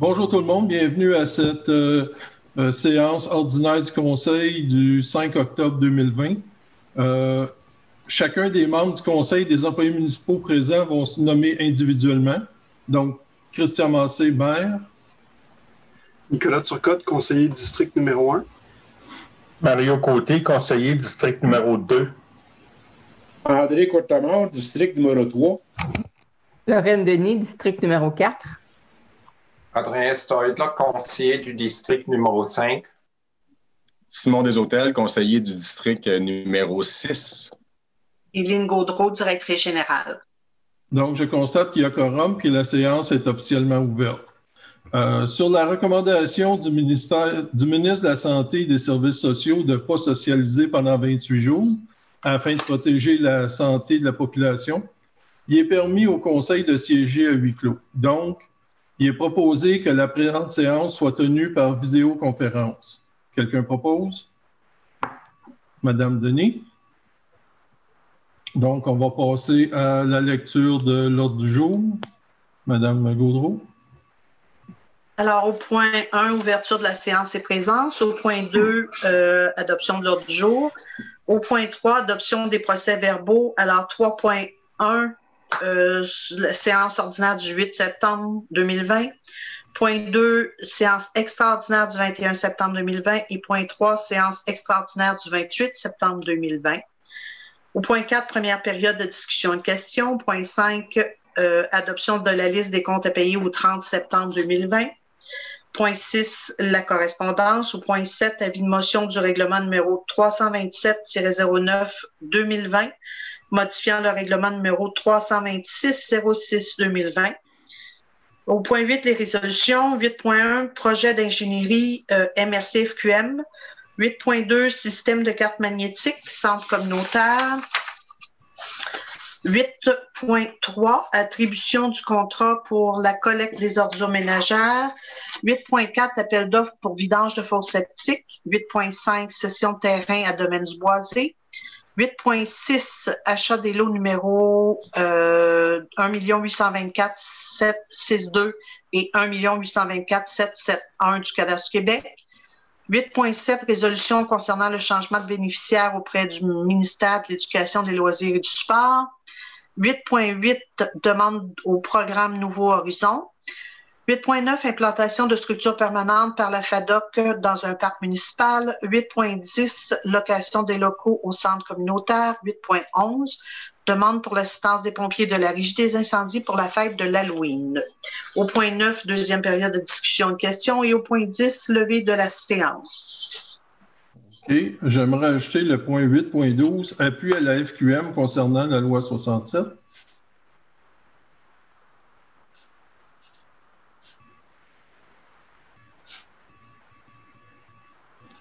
Bonjour tout le monde, bienvenue à cette séance ordinaire du Conseil du 5 octobre 2020. Chacun des membres du Conseil des employés municipaux présents vont se nommer individuellement. Donc, Christian Massé, maire. Nicolas Turcotte, conseiller district numéro 1. Mario Côté, conseiller district numéro 2. André Courtemont, district numéro 3. Lorraine Denis, district numéro 4. Adrien Stoidler, conseiller du district numéro 5. Simon Deshôtels, conseiller du district numéro 6. Éline Gaudreau, directrice générale. Donc, je constate qu'il y a quorum et la séance est officiellement ouverte. Sur la recommandation du ministre de la Santé et des Services sociaux de ne pas socialiser pendant 28 jours afin de protéger la santé de la population, il est permis au Conseil de siéger à huis clos. Donc, il est proposé que la présente séance soit tenue par vidéoconférence. Quelqu'un propose? Madame Denis? Donc, on va passer à la lecture de l'ordre du jour. Madame Gaudreau? Alors, au point 1, ouverture de la séance et présence. Au point 2, adoption de l'ordre du jour. Au point 3, adoption des procès-verbaux. Alors, 3.1, la séance ordinaire du 8 septembre 2020. Point 2, séance extraordinaire du 21 septembre 2020. Et point 3, séance extraordinaire du 28 septembre 2020. Au point 4, première période de discussion et de questions. Point 5, adoption de la liste des comptes à payer au 30 septembre 2020. Point 6, la correspondance. Au point 7, avis de motion du règlement numéro 327-09-2020, modifiant le règlement numéro 326-06-2020. Au point 8, les résolutions. 8.1, projet d'ingénierie MRC-FQM. 8.2, système de carte magnétique, centre communautaire. 8.3, attribution du contrat pour la collecte des ordures ménagères. 8.4, appel d'offres pour vidange de fosses septiques. 8.5, cession de terrain à domaine du Boisé. 8.6, achat des lots numéro 1 824 762 et 1 824 771 du Cadastre du Québec. 8.7, résolution concernant le changement de bénéficiaire auprès du ministère de l'Éducation, des Loisirs et du Sport. 8.8, demande au programme Nouveau Horizon. 8.9, implantation de structures permanentes par la FADOC dans un parc municipal. 8.10, location des locaux au centre communautaire. 8.11, demande pour l'assistance des pompiers de la Régie des incendies pour la fête de l'Halloween. Au point 9, deuxième période de discussion et de questions. Et au point 10, levée de la séance. OK. J'aimerais ajouter le point 8.12, appui à la FQM concernant la loi 67.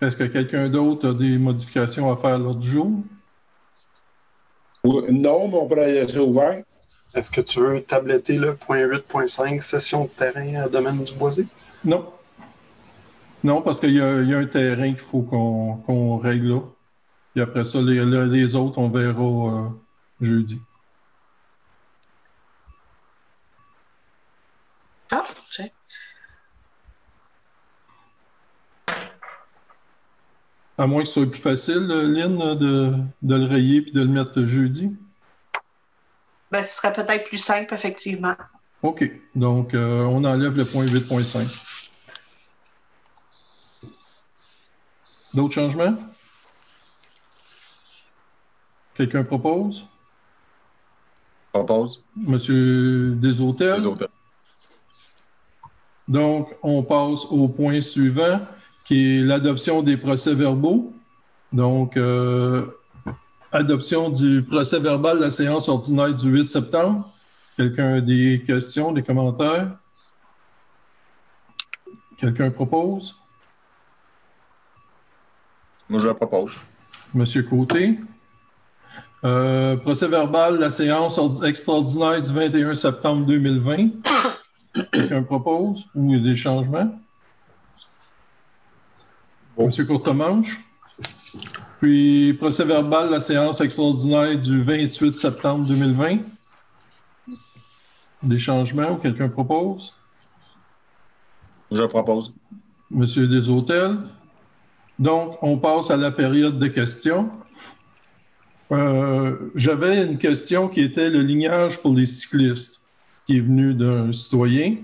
Est-ce que quelqu'un d'autre a des modifications à faire l'autre jour? Non, mais on pourrait laisser ouvert. Est-ce que tu veux tabletter le point 8.5, cession de terrain à domaine du Boisé? Non. Non, parce qu'il y a un terrain qu'il faut qu'on règle là. Et après ça, les autres, on verra jeudi. Ah, c'est... À moins que ce soit plus facile, Lynn, de le rayer et de le mettre jeudi. Ben, ce serait peut-être plus simple, effectivement. OK. Donc, on enlève le point 8.5. D'autres changements? Quelqu'un propose? Propose. Monsieur Deshôtels? Deshôtels. Donc, on passe au point suivant, qui est l'adoption des procès-verbaux. Donc, adoption du procès-verbal de la séance ordinaire du 8 septembre. Quelqu'un a des questions, des commentaires? Quelqu'un propose? Moi, je le propose. Monsieur Côté. Procès-verbal de la séance extraordinaire du 21 septembre 2020. Quelqu'un propose ou il y a des changements? Bon. Monsieur Courtemanche. Puis, procès-verbal de la séance extraordinaire du 28 septembre 2020. Des changements ou quelqu'un propose? Je propose. Monsieur Desautels. Donc, on passe à la période de questions. J'avais une question qui était le lignage pour les cyclistes, qui est venu d'un citoyen.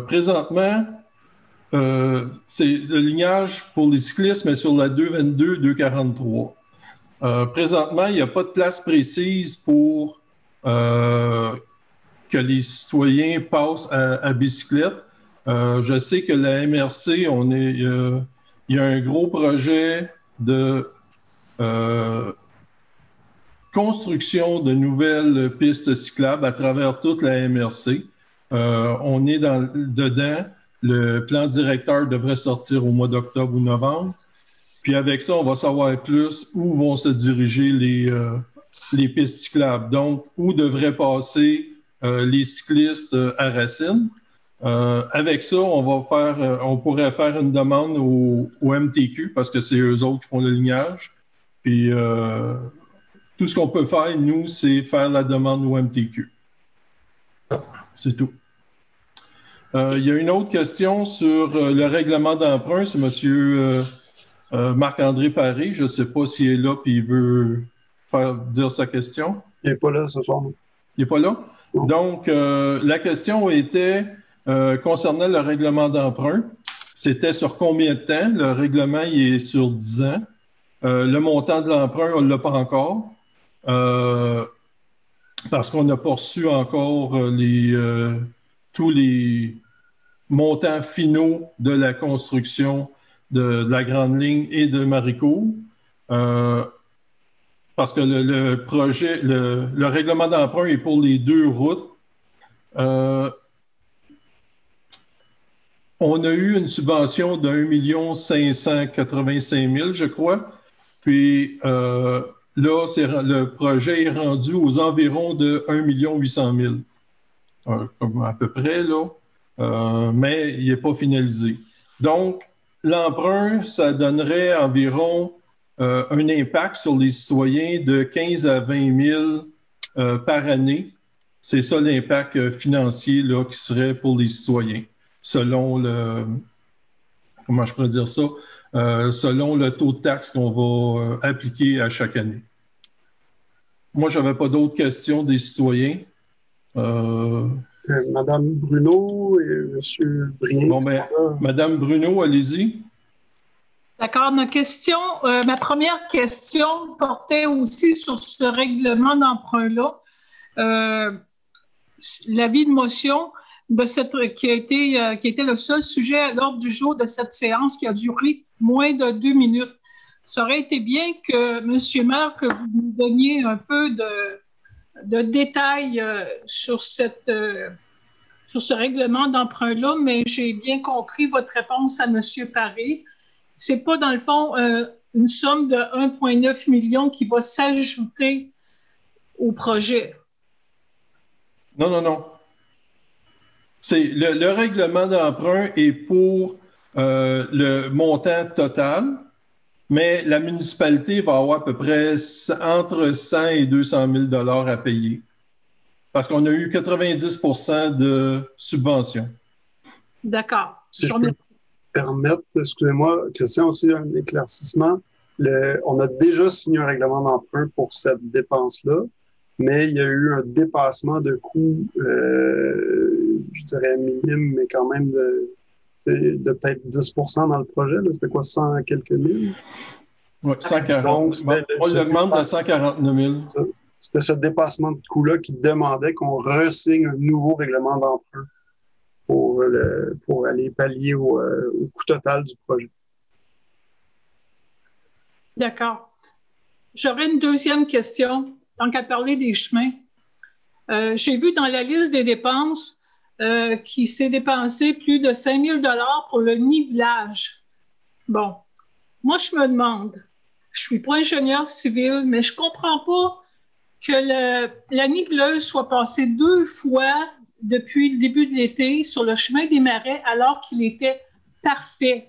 Présentement, c'est le lignage pour les cyclistes, mais sur la 222-243. Présentement, il n'y a pas de place précise pour que les citoyens passent à bicyclette. Je sais que la MRC, il y a un gros projet de construction de nouvelles pistes cyclables à travers toute la MRC. On est dedans. Le plan directeur devrait sortir au mois d'octobre ou novembre. Puis avec ça, on va savoir plus où vont se diriger les pistes cyclables. Donc, où devraient passer les cyclistes à Racine. Avec ça, on pourrait faire une demande au MTQ parce que c'est eux autres qui font le lignage. Puis tout ce qu'on peut faire, nous, c'est faire la demande au MTQ. C'est tout. Il y a une autre question sur le règlement d'emprunt. C'est M. Marc-André Paré. Je ne sais pas s'il est là et il veut dire sa question. Il n'est pas là ce soir. Il n'est pas là? Non. Donc, la question était concernant le règlement d'emprunt. C'était sur combien de temps? Le règlement, il est sur 10 ans. Le montant de l'emprunt, on ne l'a pas encore. Parce qu'on n'a pas reçu encore tous les montants finaux de la construction de la Grande Ligne et de Maricourt. Parce que le règlement d'emprunt est pour les deux routes. On a eu une subvention de 1 585 000, je crois. Puis là, le projet est rendu aux environs de 1 800 000. À peu près, là. Mais il n'est pas finalisé. Donc, l'emprunt, ça donnerait environ un impact sur les citoyens de 15 à 20 000 par année. C'est ça l'impact financier là, qui serait pour les citoyens, selon le... Comment je pourrais dire ça? Selon le taux de taxe qu'on va appliquer à chaque année. Moi, je n'avais pas d'autres questions des citoyens. Madame Bruno et M. Brien. Bon, ben, Madame Bruno, allez-y. D'accord. Ma première question portait aussi sur ce règlement d'emprunt-là. L'avis de motion qui était le seul sujet à l'ordre du jour de cette séance qui a duré moins de 2 minutes. Ça aurait été bien que, M. Maire, que vous nous donniez un peu de détails sur ce règlement d'emprunt-là, mais j'ai bien compris votre réponse à M. Paré. C'est pas, dans le fond, une somme de 1,9 million qui va s'ajouter au projet. Non. C'est le règlement d'emprunt est pour le montant total, mais la municipalité va avoir à peu près entre 100 et 200 000 $ à payer. Parce qu'on a eu 90 % de subventions. D'accord. Si je peux me permettre, excusez-moi, Christian, aussi un éclaircissement. On a déjà signé un règlement d'emprunt pour cette dépense-là, mais il y a eu un dépassement de coûts, je dirais minime, mais quand même de peut-être 10 % dans le projet. C'était quoi, 100 quelques mille? Oui, 140. Donc, on l'augmente de 149 000. C'était ce dépassement de coût-là qui demandait qu'on re-signe un nouveau règlement d'emprunt pour aller pallier au coût total du projet. D'accord. J'aurais une deuxième question, tant qu'à parler des chemins. J'ai vu dans la liste des dépenses qu'il s'est dépensé plus de 5 000 $ pour le nivelage. Bon, moi, je me demande, je ne suis pas ingénieur civil, mais je ne comprends pas que la niveleuse soit passée 2 fois depuis le début de l'été sur le chemin des Marais alors qu'il était parfait.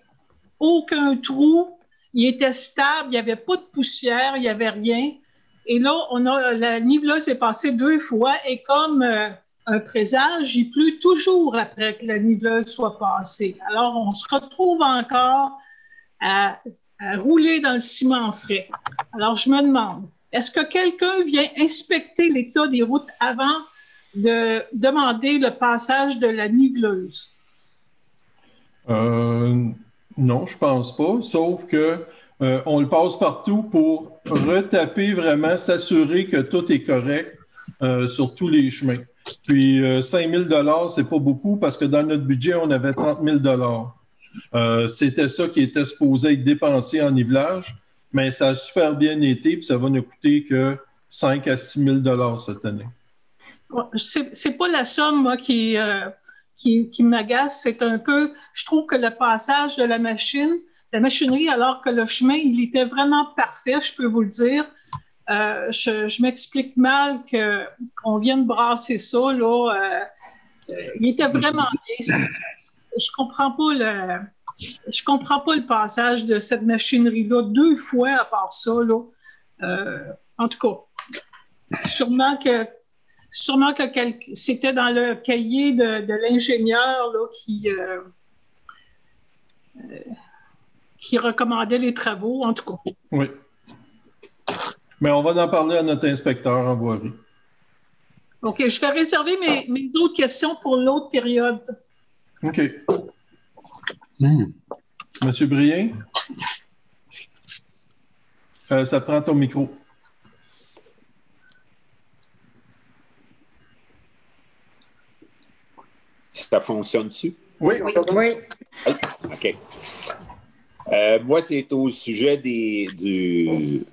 Aucun trou, il était stable, il n'y avait pas de poussière, il n'y avait rien. Et là, la niveleuse est passée 2 fois et comme un présage, il pleut toujours après que la niveleuse soit passée. Alors, on se retrouve encore à rouler dans le ciment frais. Alors, je me demande, est-ce que quelqu'un vient inspecter l'état des routes avant de demander le passage de la niveleuse? Non, je pense pas, sauf que on le passe partout pour retaper vraiment, s'assurer que tout est correct sur tous les chemins. Puis 5 000 $, c'est pas beaucoup parce que dans notre budget, on avait 30 000 $. C'était ça qui était supposé être dépensé en nivelage, mais ça a super bien été, puis ça va nous coûter que 5 à 6 000 $ cette année. C'est pas la somme, moi, qui m'agace. C'est un peu, je trouve que le passage de la machinerie, alors que le chemin, il était vraiment parfait, je peux vous le dire. Je m'explique mal qu'on vienne brasser ça, là. Il était vraiment bien. Je comprends pas le passage de cette machinerie-là 2 fois à part ça, là. En tout cas, sûrement que c'était dans le cahier de l'ingénieur là, qui recommandait les travaux, en tout cas. Oui. Mais on va en parler à notre inspecteur en voirie. OK, je vais réserver mes autres questions pour l'autre période. OK. Monsieur Brien? Ça prend ton micro. Ça fonctionne-tu? Oui, Oui. OK. Moi, c'est au sujet du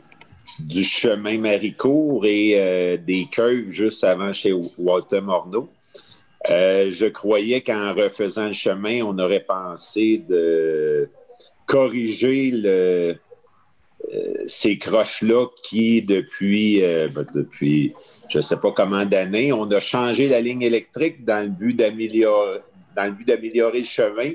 chemin Maricourt et des cuves juste avant chez Walter Morneau. Je croyais qu'en refaisant le chemin, on aurait pensé de corriger ces croches-là qui, depuis je ne sais pas comment d'années, on a changé la ligne électrique dans le but d'améliorer le chemin.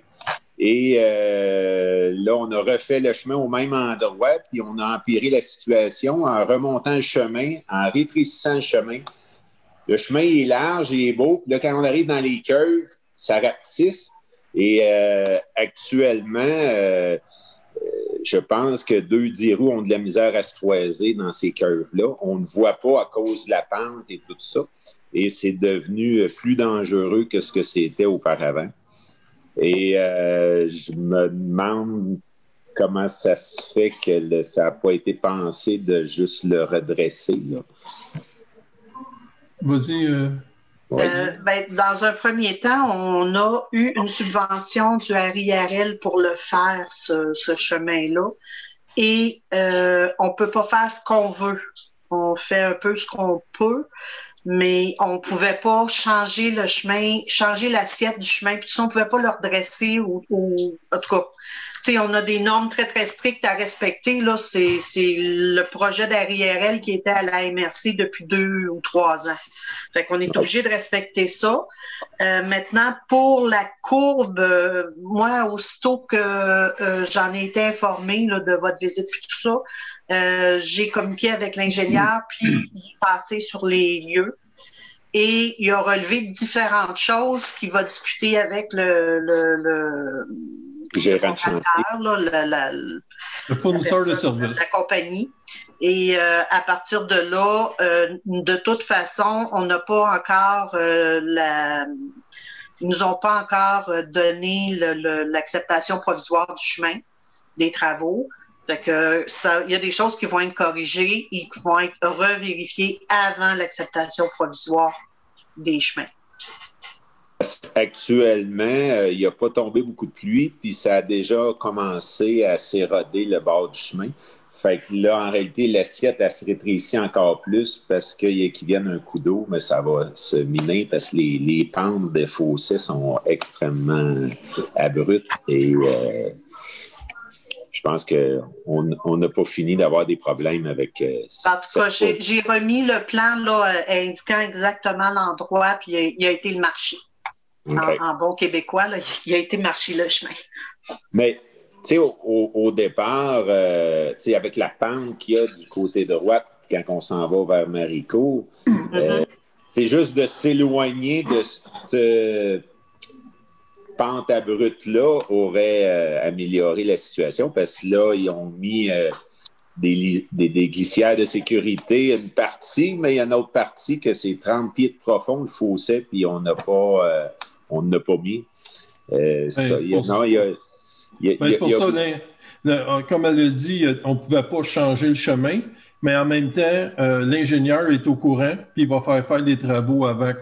Et là, on a refait le chemin au même endroit, puis on a empiré la situation en remontant le chemin, en rétrécissant le chemin. Le chemin est large, il est beau, puis là, quand on arrive dans les curves, ça rapetisse. Et actuellement, je pense que 2 10 roues ont de la misère à se croiser dans ces curves-là. On ne voit pas à cause de la pente et tout ça. Et c'est devenu plus dangereux que ce que c'était auparavant. Et je me demande comment ça se fait que ça n'a pas été pensé de juste le redresser, là. Vas-y. Dans un premier temps, on a eu une subvention du RIRL pour le faire, ce chemin-là. Et on ne peut pas faire ce qu'on veut. On fait un peu ce qu'on peut, mais on ne pouvait pas changer le chemin, changer l'assiette du chemin, puis ça, on ne pouvait pas le redresser ou en tout cas. On a des normes très, très strictes à respecter. Là, c'est le projet d'RIRL qui était à la MRC depuis 2 ou 3 ans. Fait qu'on est obligé de respecter ça. Maintenant, pour la courbe, moi, aussitôt que j'en ai été informée là, de votre visite et tout ça, j'ai communiqué avec l'ingénieur, puis il est passé sur les lieux. Et il a relevé différentes choses qu'il va discuter avec le fournisseur de services. La compagnie. Et à partir de là, de toute façon, on n'a pas encore ils nous ont pas encore donné l'acceptation provisoire du chemin des travaux. Fait que il y a des choses qui vont être corrigées et qui vont être revérifiées avant l'acceptation provisoire des chemins. Actuellement, il n'y a pas tombé beaucoup de pluie, puis ça a déjà commencé à s'éroder le bord du chemin. Fait que là, en réalité, l'assiette, elle se rétrécit encore plus parce qu'il vienne un coup d'eau, mais ça va se miner parce que les pentes des fossés sont extrêmement abruptes et je pense qu'on n'a pas fini d'avoir des problèmes avec en tout cas, j'ai remis le plan là, indiquant exactement l'endroit, puis il a été le marché. Okay. En bon québécois, là, il a été marché le chemin. Mais, tu sais, au départ, tu sais, avec la pente qu'il y a du côté droit quand on s'en va vers Maricourt, tu c'est juste de s'éloigner de cette pente abrupte-là aurait amélioré la situation parce que là, ils ont mis des glissières de sécurité, une partie, mais il y a une autre partie que c'est 30 pieds de profond, le fossé, puis on n'a pas mis. C'est pour ça, comme elle a dit, on ne pouvait pas changer le chemin, mais en même temps, l'ingénieur est au courant, puis il va faire des travaux avant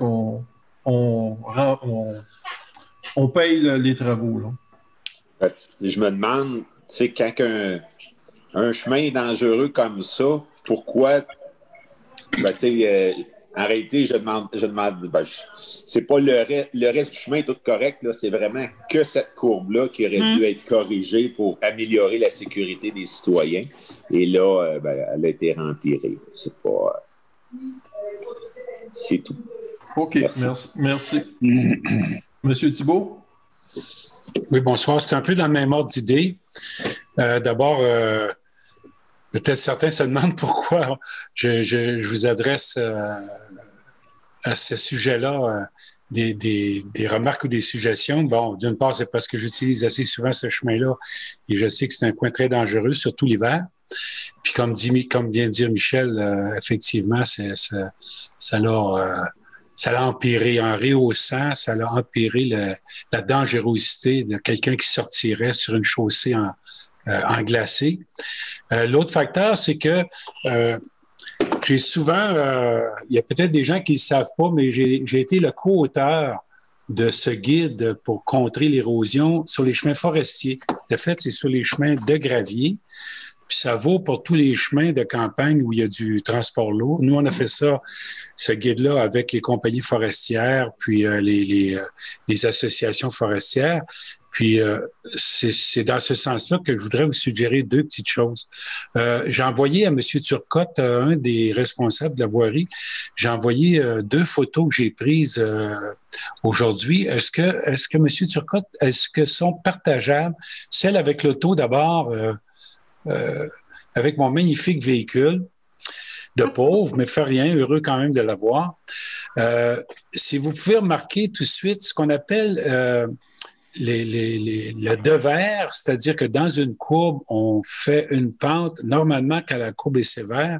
qu'on paye les travaux. Là. Je me demande, tu sais, quand un chemin est dangereux comme ça, pourquoi, en réalité, je demande c'est pas le reste du chemin est tout correct, là, c'est vraiment que cette courbe-là qui aurait dû être corrigée pour améliorer la sécurité des citoyens. Et là, elle a été rempirée. C'est pas... c'est tout. OK, merci. Monsieur Thibault? Oui, bonsoir. C'est un peu dans le même ordre d'idée. D'abord, peut-être certains se demandent pourquoi je vous adresse à ce sujet-là des remarques ou des suggestions. Bon, d'une part, c'est parce que j'utilise assez souvent ce chemin-là et je sais que c'est un coin très dangereux, surtout l'hiver. Puis comme vient de dire Michel, effectivement, ça l'a empiré en rehaussant, ça l'a empiré la dangerosité de quelqu'un qui sortirait sur une chaussée en glacé. L'autre facteur, c'est que j'ai souvent, il y a peut-être des gens qui ne savent pas, mais j'ai été le co-auteur de ce guide pour contrer l'érosion sur les chemins forestiers. De fait, c'est sur les chemins de gravier. Puis ça vaut pour tous les chemins de campagne où il y a du transport lourd. Nous, on a fait ça, ce guide-là, avec les compagnies forestières, puis les associations forestières. Puis c'est dans ce sens-là que je voudrais vous suggérer deux petites choses. J'ai envoyé à M. Turcotte, un des responsables de la voirie, j'ai envoyé deux photos que j'ai prises aujourd'hui. Est-ce que M. Turcotte, est-ce que sont partageables? Celle avec l'auto d'abord, avec mon magnifique véhicule de pauvre, mais fait rien, heureux quand même de l'avoir. Si vous pouvez remarquer tout de suite ce qu'on appelle le devers, c'est-à-dire que dans une courbe, on fait une pente, normalement quand la courbe est sévère,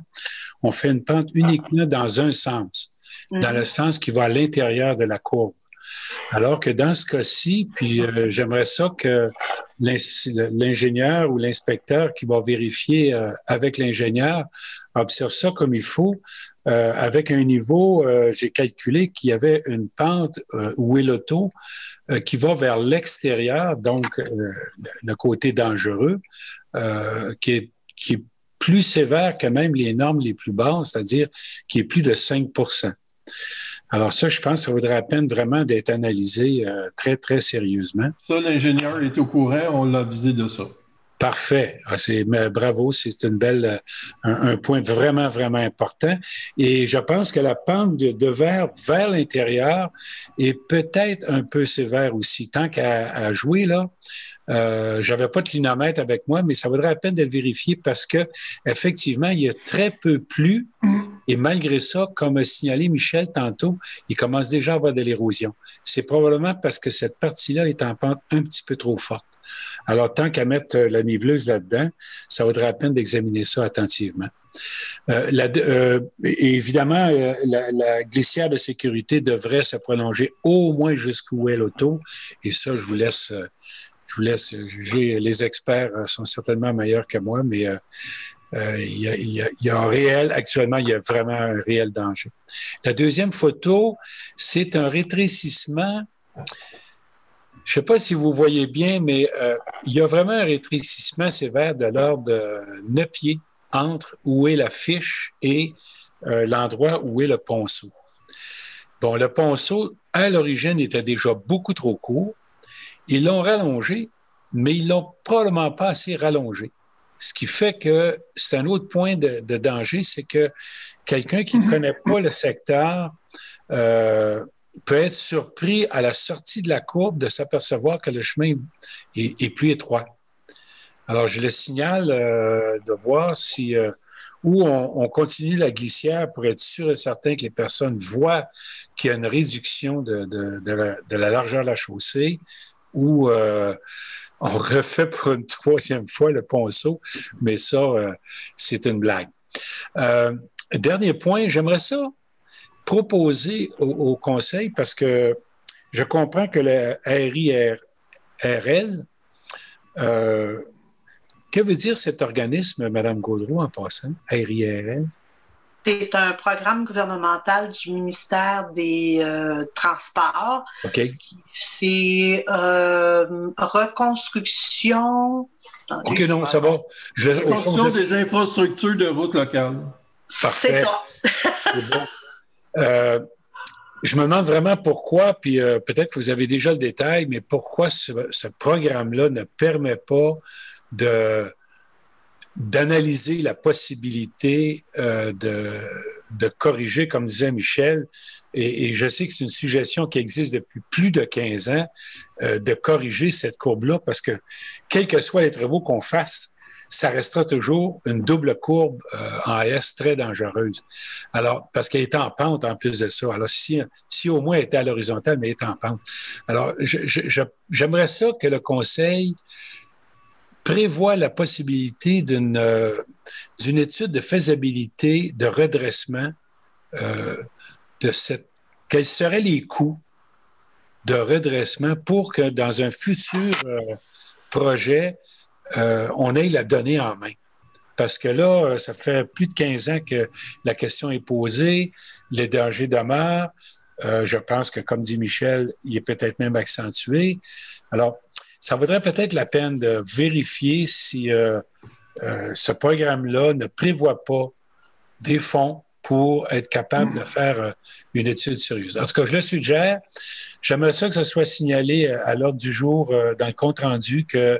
on fait une pente uniquement dans un sens, dans le sens qui va à l'intérieur de la courbe. Alors que dans ce cas-ci, puis j'aimerais ça que l'ingénieur ou l'inspecteur qui va vérifier avec l'ingénieur observe ça comme il faut. Avec un niveau, j'ai calculé qu'il y avait une pente où est l'auto qui va vers l'extérieur, donc le côté dangereux, qui est plus sévère que même les normes les plus basses, c'est-à-dire qui est plus de 5 %. Alors ça, je pense que ça vaudrait la peine vraiment d'être analysé très, très sérieusement. Ça, l'ingénieur est au courant, on l'a avisé de ça. Parfait. Bravo, c'est un point vraiment, vraiment important. Et je pense que la pente de devers vers l'intérieur est peut-être un peu sévère aussi. Tant qu'à jouer, là, j'avais pas de clinomètre avec moi, mais ça vaudrait la peine d'être vérifié parce que effectivement, il y a très peu plu. Et malgré ça, comme a signalé Michel tantôt, il commence déjà à avoir de l'érosion. C'est probablement parce que cette partie-là est en pente un petit peu trop forte. Alors, tant qu'à mettre la niveleuse là-dedans, ça vaudrait la peine d'examiner ça attentivement. Évidemment, la glissière de sécurité devrait se prolonger au moins jusqu'où est l'auto. Et ça, je vous laisse juger. Les experts sont certainement meilleurs que moi, mais il y a un réel, actuellement, il y a vraiment un réel danger. La deuxième photo, c'est un rétrécissement. Je ne sais pas si vous voyez bien, mais il y a vraiment un rétrécissement sévère de l'ordre de 9 pieds entre où est la fiche et l'endroit où est le ponceau. Bon, le ponceau, à l'origine, était déjà beaucoup trop court. Ils l'ont rallongé, mais ils ne l'ont probablement pas assez rallongé. Ce qui fait que c'est un autre point de danger, c'est que quelqu'un qui ne connaît pas le secteur peut être surpris à la sortie de la courbe de s'apercevoir que le chemin est plus étroit. Alors, je le signale de voir si ou on continue la glissière pour être sûr et certain que les personnes voient qu'il y a une réduction de la largeur de la chaussée, ou on refait pour une troisième fois le ponceau, mais ça, c'est une blague. Dernier point, j'aimerais ça proposer au Conseil, parce que je comprends que le RIRL, que veut dire cet organisme, Mme Gaudreau, en passant, RIRL? C'est un programme gouvernemental du ministère des Transports. OK. C'est reconstruction. OK, non, ça va. Reconstruction des infrastructures de routes locales. Parfait. C'est ça. C'est bon. Je me demande vraiment pourquoi, puis peut-être que vous avez déjà le détail, mais pourquoi ce programme-là ne permet pas d'analyser la possibilité de corriger, comme disait Michel, et je sais que c'est une suggestion qui existe depuis plus de 15 ans, de corriger cette courbe-là, parce que quels que soient les travaux qu'on fasse, ça restera toujours une double courbe en S très dangereuse. Alors, parce qu'elle est en pente en plus de ça. Alors, si au moins elle était à l'horizontale, mais elle est en pente. Alors, j'aimerais ça que le Conseil prévoit la possibilité d'une étude de faisabilité, de redressement quels seraient les coûts de redressement pour que dans un futur projet, on ait la donnée en main. Parce que là, ça fait plus de 15 ans que la question est posée, les dangers demeurent. Je pense que, comme dit Michel, il est peut-être même accentué. Alors, ça vaudrait peut-être la peine de vérifier si ce programme-là ne prévoit pas des fonds pour être capable de faire une étude sérieuse. En tout cas, je le suggère. J'aimerais ça que ce soit signalé à l'ordre du jour dans le compte-rendu que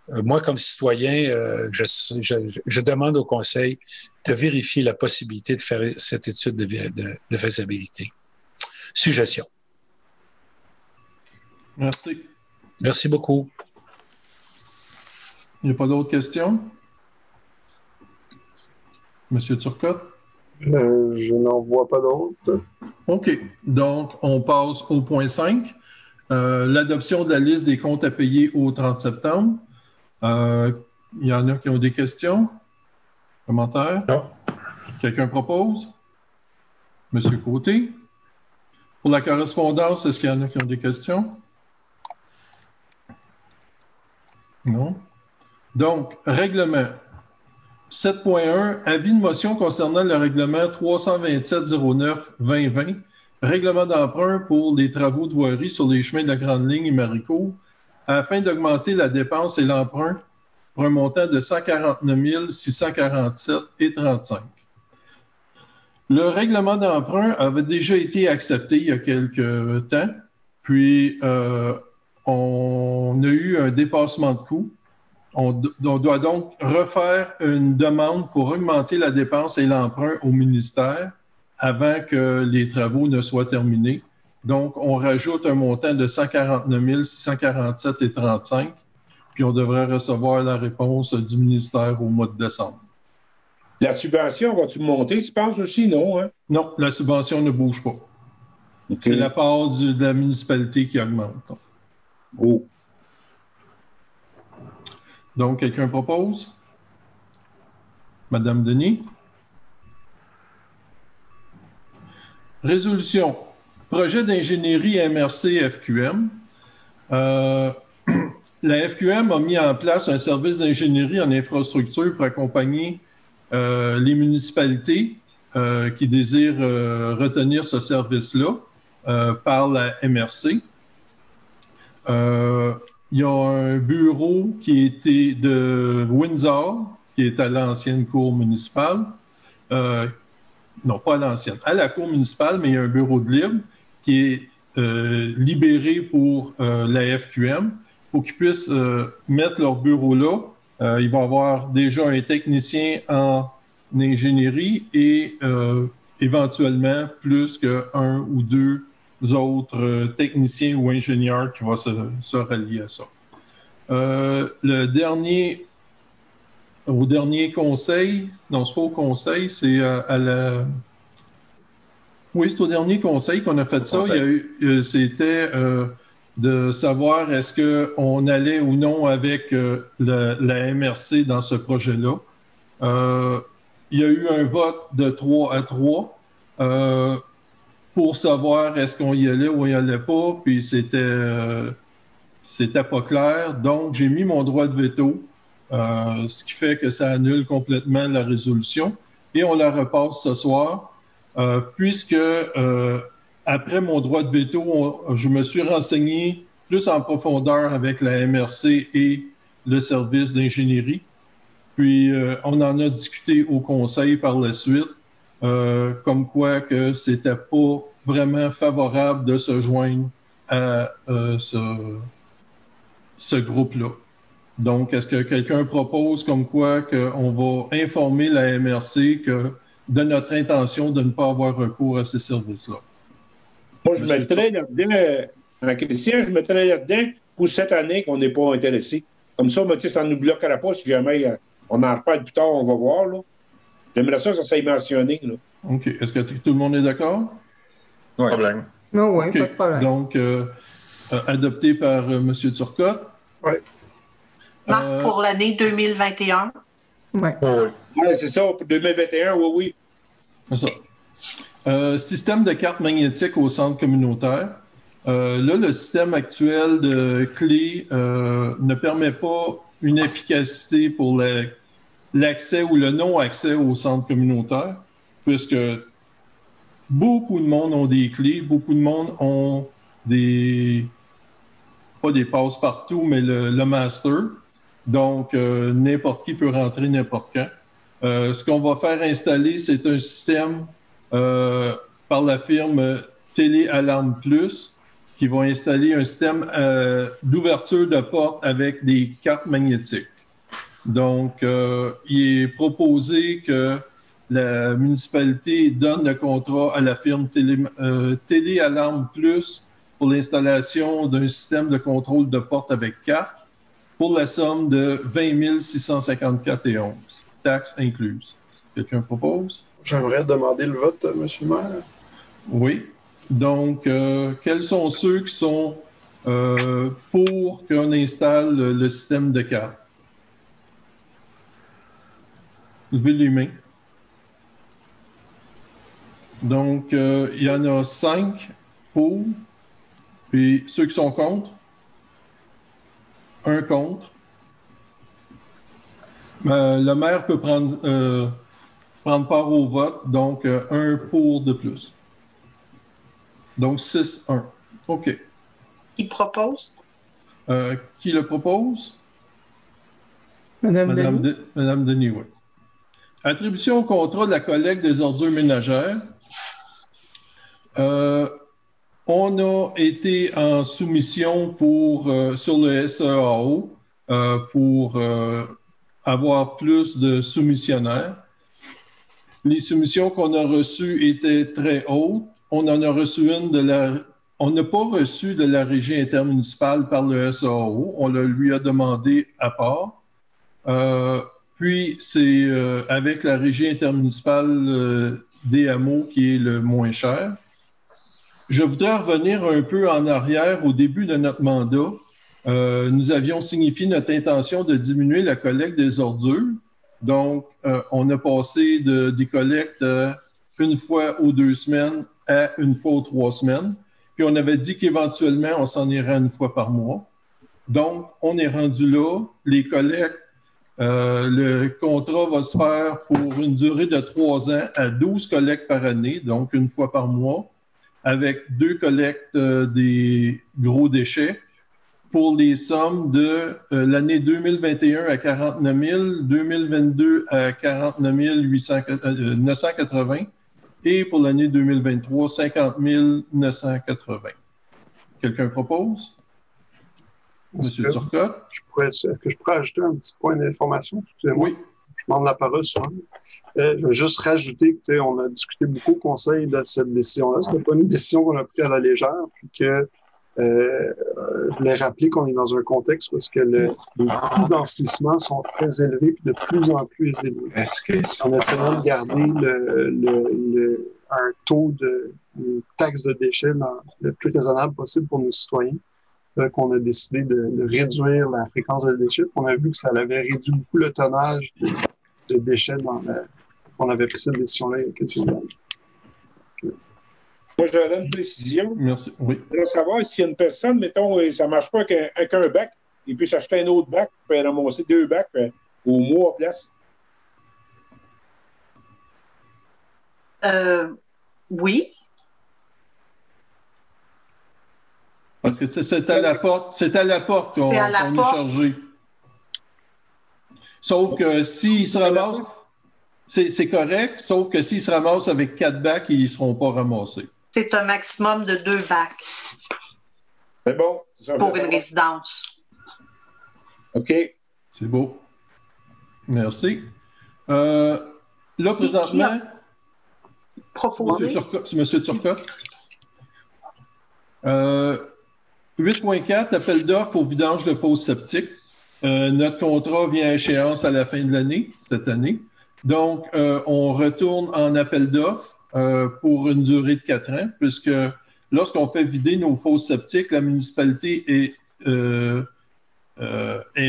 moi, comme citoyen, je demande au Conseil de vérifier la possibilité de faire cette étude de faisabilité. Suggestion. Merci. Merci beaucoup. Il n'y a pas d'autres questions? Monsieur Turcotte? Je n'en vois pas d'autres. OK. Donc, on passe au point 5. L'adoption de la liste des comptes à payer au 30 septembre. Il y en a qui ont des questions? Commentaires? Non. Quelqu'un propose? Monsieur Côté? Pour la correspondance, est-ce qu'il y en a qui ont des questions? Non. Donc, règlement. 7.1, avis de motion concernant le règlement 327-09-2020, règlement d'emprunt pour les travaux de voirie sur les chemins de la Grande Ligne et Maricourt, afin d'augmenter la dépense et l'emprunt pour un montant de 149 647,35. Le règlement d'emprunt avait déjà été accepté il y a quelques temps, puis on a eu un dépassement de coûts. On doit donc refaire une demande pour augmenter la dépense et l'emprunt au ministère avant que les travaux ne soient terminés. Donc, on rajoute un montant de 149 647,35, puis on devrait recevoir la réponse du ministère au mois de décembre. La subvention, va-tu monter, tu penses aussi, non? Hein? Non, la subvention ne bouge pas. Okay. C'est la part de la municipalité qui augmente. Oh. Donc, quelqu'un propose? Madame Denis? Résolution. Projet d'ingénierie MRC FQM. La FQM a mis en place un service d'ingénierie en infrastructure pour accompagner les municipalités qui désirent retenir ce service-là par la MRC. Il y a un bureau qui était de Windsor, qui est à l'ancienne cour municipale. Non, pas à l'ancienne, à la cour municipale, mais il y a un bureau de libre qui est libéré pour la FQM pour qu'ils puissent mettre leur bureau là. Il va y avoir déjà un technicien en ingénierie et éventuellement plus qu'un ou deux autres techniciens ou ingénieurs qui vont se rallier à ça. Le dernier au dernier conseil, non, c'est pas au conseil, c'est à la... Oui, c'est au dernier conseil qu'on a fait ça. Il y a eu, c'était de savoir est-ce qu'on allait ou non avec la MRC dans ce projet-là. Il y a eu un vote de 3 à 3 pour savoir est-ce qu'on y allait ou on y allait pas, puis c'était pas clair. Donc, j'ai mis mon droit de veto, ce qui fait que ça annule complètement la résolution. Et on la repasse ce soir. Puisque après mon droit de veto, je me suis renseigné plus en profondeur avec la MRC et le service d'ingénierie. Puis on en a discuté au conseil par la suite, comme quoi que c'était pas vraiment favorable de se joindre à ce groupe-là. Donc, est-ce que quelqu'un propose comme quoi qu'on va informer la MRC de notre intention de ne pas avoir recours à ces services-là? Moi, je mettrais là-dedans, Christian, je mettrais là-dedans pour cette année qu'on n'est pas intéressé. Comme ça, ça ne nous bloquera pas si jamais on en reparle plus tard, on va voir. Là. J'aimerais ça soit mentionné. Là. OK. Est-ce que tout le monde est d'accord? Oui. Problème. Oui, okay. Pas de problème. Donc, adopté par M. Turcotte. Oui. Marc, pour l'année 2021. Oui. Oui, c'est ça, pour 2021, oui. C'est ça. Système de carte magnétique au centre communautaire. Là, le système actuel de clés ne permet pas une efficacité pour l'accès ou le non-accès au centre communautaire, puisque beaucoup de monde ont des clés, beaucoup de monde ont pas des passe-partout, mais le master. Donc, n'importe qui peut rentrer n'importe quand. Ce qu'on va faire installer, c'est un système par la firme Téléalarme Plus qui va installer un système d'ouverture de porte avec des cartes magnétiques. Donc, il est proposé que la municipalité donne le contrat à la firme Téléalarme Plus pour l'installation d'un système de contrôle de porte avec carte pour la somme de 20 654,11, taxes incluses. Quelqu'un propose? J'aimerais demander le vote, M. le maire. Oui. Donc, quels sont ceux qui sont pour qu'on installe le système de cartes? Levez les mains. Donc, il y en a 5 pour, puis ceux qui sont contre? 1 contre. Le maire peut prendre part au vote, donc 1 pour de plus. Donc 6-1. OK. Qui propose? Qui le propose? Madame Denis. Madame Denis, oui. Attribution au contrat de la collecte des ordures ménagères. On a été en soumission sur le SEAO pour avoir plus de soumissionnaires. Les soumissions qu'on a reçues étaient très hautes. On en a reçu on n'a pas reçu de la régie intermunicipale par le SAO. On lui a demandé à part. Puis, c'est avec la régie intermunicipale des hameaux qui est le moins cher. Je voudrais revenir un peu en arrière au début de notre mandat. Nous avions signifié notre intention de diminuer la collecte des ordures. Donc, on a passé des collectes une fois aux 2 semaines à une fois aux 3 semaines. Puis, on avait dit qu'éventuellement, on s'en irait une fois par mois. Donc, on est rendu là. Les collectes, le contrat va se faire pour une durée de 3 ans à 12 collectes par année, donc une fois par mois, avec 2 collectes des gros déchets pour les sommes de l'année 2021 à 49 000, 2022 à 49 980 et pour l'année 2023, 50 980. Quelqu'un propose? Monsieur Turcotte? Est-ce que je pourrais ajouter un petit point d'information? Excusez-moi. Oui. Je demande la parole souvent. Je veux juste rajouter qu'on a discuté beaucoup au conseil de cette décision-là. Ce n'est pas une décision qu'on a prise à la légère, puis que Je voulais rappeler qu'on est dans un contexte parce que les coûts d'enfouissement sont très élevés et de plus en plus élevés. En essayant de garder un taux de taxe de déchets le plus raisonnable possible pour nos citoyens, qu'on a décidé de réduire la fréquence de déchets. On a vu que ça avait réduit beaucoup le tonnage de déchets on avait pris cette décision-là il y a quelques années. Moi, j'aurais une précision. Merci. Oui. Je voudrais savoir s'il y a une personne, mettons, ça ne marche pas avec un bac, il peut s'acheter un autre bac, il peut ramasser 2 bacs au mois à place. Oui. Parce que c'est à la porte, qu'on est chargé. Sauf que s'ils se ramassent, c'est correct, sauf que s'ils se ramassent avec 4 bacs, ils ne seront pas ramassés. C'est un maximum de 2 bacs. C'est bon. Pour une résidence. OK. C'est beau. Merci. Là, présentement, c'est M. Turcotte. 8.4, appel d'offres pour vidange de fosses septiques. Notre contrat vient à échéance à la fin de l'année, cette année. Donc, on retourne en appel d'offres pour une durée de 4 ans, puisque lorsqu'on fait vider nos fosses septiques, la municipalité est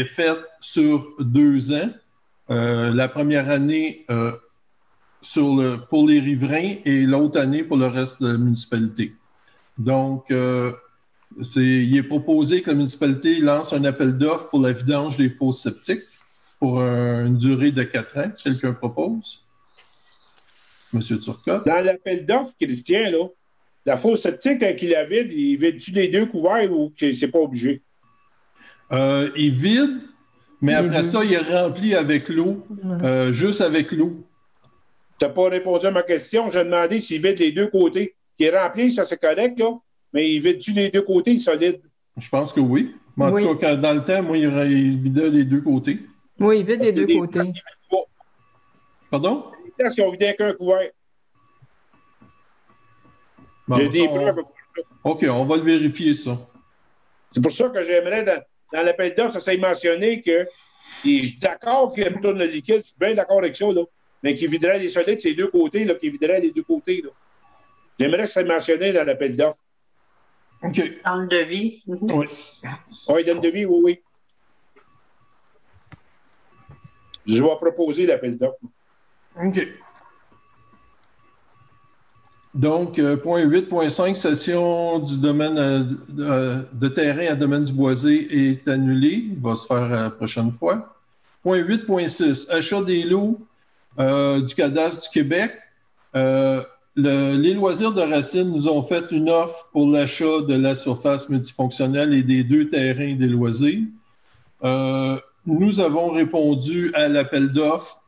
faite sur 2 ans. La première année pour les riverains et l'autre année pour le reste de la municipalité. Donc, il est proposé que la municipalité lance un appel d'offres pour la vidange des fosses septiques pour une durée de 4 ans. Quelqu'un propose? Monsieur Turcotte? Dans l'appel d'offres, Christian, là, la fosse septique, quand il la vide, il vide-tu les 2 couverts ou c'est pas obligé? Il vide, mais après ça, il est rempli avec l'eau, juste avec l'eau. Tu n'as pas répondu à ma question. J'ai demandé s'il vide les 2 côtés. Il est rempli, ça c'est correct, là, mais il vide-tu les 2 côtés, solide? Je pense que oui. Mais en tout cas, dans le temps, moi, il vidait les 2 côtés. Oui, il vide les 2 côtés. Pardon? Les places qui ont vidé qu'un couvert. Bon, j'ai des preuves. OK, on va le vérifier, ça. C'est pour ça que j'aimerais, dans l'appel d'offres, ça s'est mentionné que je suis d'accord qu'il retourne le liquide, je suis bien d'accord avec ça, là, mais qu'il viderait les solides, c'est les 2 côtés, là, qu'il viderait les 2 côtés. Là. J'aimerais que ça soit mentionné dans l'appel d'offres. OK. Dans le devis. Oui. Oui, dans le devis, oui. Je vais proposer l'appel d'offres. OK. Donc, point 8.5, cession du domaine de terrain à domaine du boisé est annulé. Il va se faire la prochaine fois. Point 8.6, achat des lots du cadastre du Québec. Les loisirs de Racine nous ont fait une offre pour l'achat de la surface multifonctionnelle et des 2 terrains des loisirs. Nous avons répondu à l'appel d'offres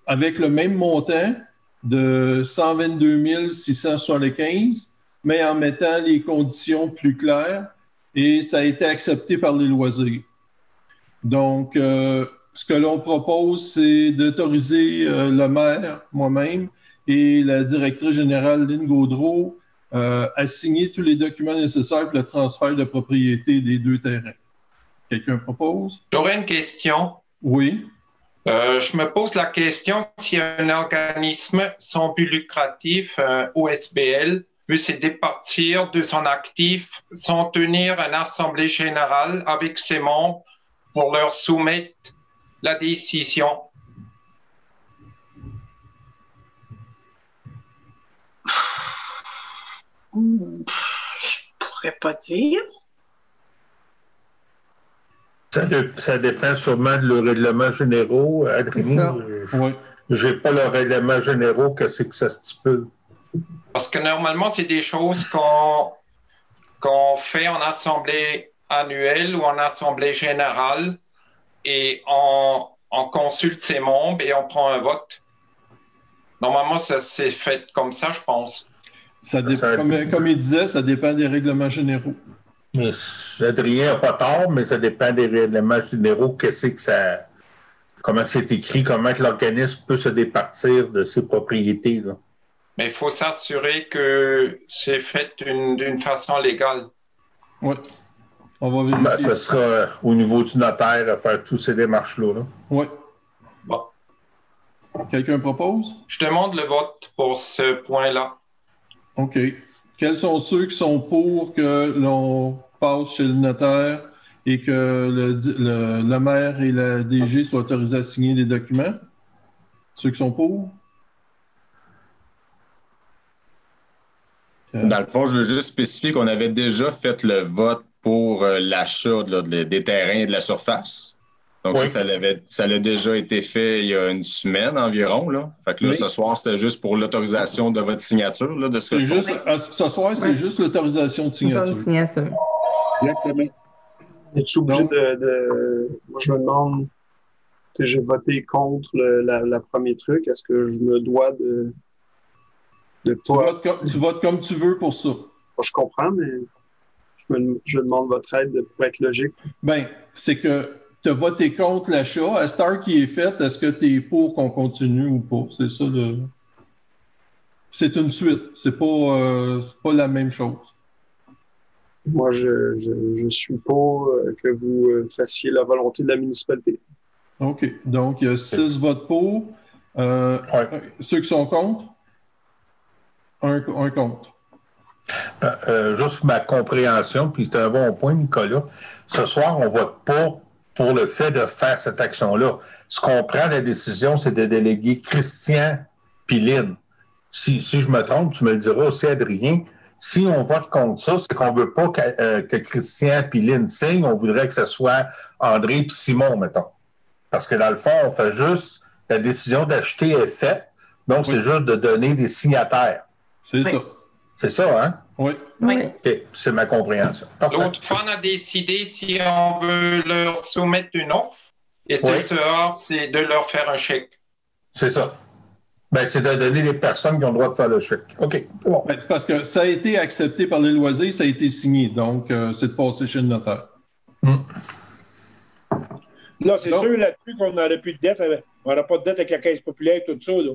avec le même montant de 122 675, mais en mettant les conditions plus claires, et ça a été accepté par les loisirs. Donc, ce que l'on propose, c'est d'autoriser le maire, moi-même, et la directrice générale, Lynn Gaudreault, à signer tous les documents nécessaires pour le transfert de propriété des 2 terrains. Quelqu'un propose? J'aurais une question. Oui. Je me pose la question si un organisme sans but lucratif, OSBL, peut se départir de son actif sans tenir une assemblée générale avec ses membres pour leur soumettre la décision. Je pourrais pas dire. Ça dépend sûrement de le règlement généraux. Adrien, je n'ai pas le règlement généraux, qu'est-ce que ça stipule? Parce que normalement, c'est des choses qu'on fait en assemblée annuelle ou en assemblée générale et on consulte ses membres et on prend un vote. Normalement, ça s'est fait comme ça, je pense. Comme il disait, ça dépend des règlements généraux. Mais Adrien n'a pas tort, mais ça dépend des règlements généraux. Comment c'est écrit, comment l'organisme peut se départir de ses propriétés. Là. Mais il faut s'assurer que c'est fait d'une façon légale. Oui. On va vérifier. Ben, ce sera au niveau du notaire à faire toutes ces démarches-là. Là. Oui. Bon. Quelqu'un propose? Je demande le vote pour ce point-là. OK. Quels sont ceux qui sont pour que l'on passe chez le notaire et que le maire et la DG soient autorisés à signer les documents? Ceux qui sont pour? Dans le fond, je veux juste spécifier qu'on avait déjà fait le vote pour l'achat des terrains et de la surface. Donc, oui. ça l'a déjà été fait il y a une semaine environ. Là. Fait que là, oui. Ce soir, c'était juste pour l'autorisation de votre signature. Là, de ce que je juste, ce soir, c'est juste l'autorisation de signature. Exactement. Es-tu obligé Moi, je me demande, j'ai voté contre le premier truc. Est-ce que je me dois de pas... Tu votes comme tu veux pour ça. Je comprends, mais je demande votre aide pour être logique. Bien, c'est que tu as voté contre l'achat. À cette heure qui est faite, est-ce que tu es pour qu'on continue ou pas? C'est ça le... C'est une suite. C'est pas la même chose. Moi, je suis pour que vous fassiez la volonté de la municipalité. OK. Donc, il y a 6 votes pour. Ceux qui sont contre? Un contre. Juste ma compréhension, puis c'est un bon point, Nicolas. Ce soir, on ne vote pas pour le fait de faire cette action-là. Ce qu'on prend la décision, c'est de déléguer Christian puis Lynn. Si je me trompe, tu me le diras aussi, Adrien. Si on vote contre ça, c'est qu'on ne veut pas que Christian puis Lynn signent. On voudrait que ce soit André puis Simon, mettons. Parce que dans le fond, on fait juste la décision d'acheter est faite. Donc, c'est juste de donner des signataires. C'est ça. C'est ça, hein? Oui. OK, c'est ma compréhension. L'autre fois, on a décidé si on veut leur soumettre une offre, et c'est de leur faire un chèque. C'est ça. Ben, c'est de donner les personnes qui ont le droit de faire le chèque. OK. Bon. Ben, c'est parce que ça a été accepté par les loisirs, ça a été signé. Donc, c'est de passer chez le notaire. Là, c'est sûr là-dessus qu'on n'aurait plus de dette. On n'aura pas de dette avec la Caisse populaire et tout ça, là.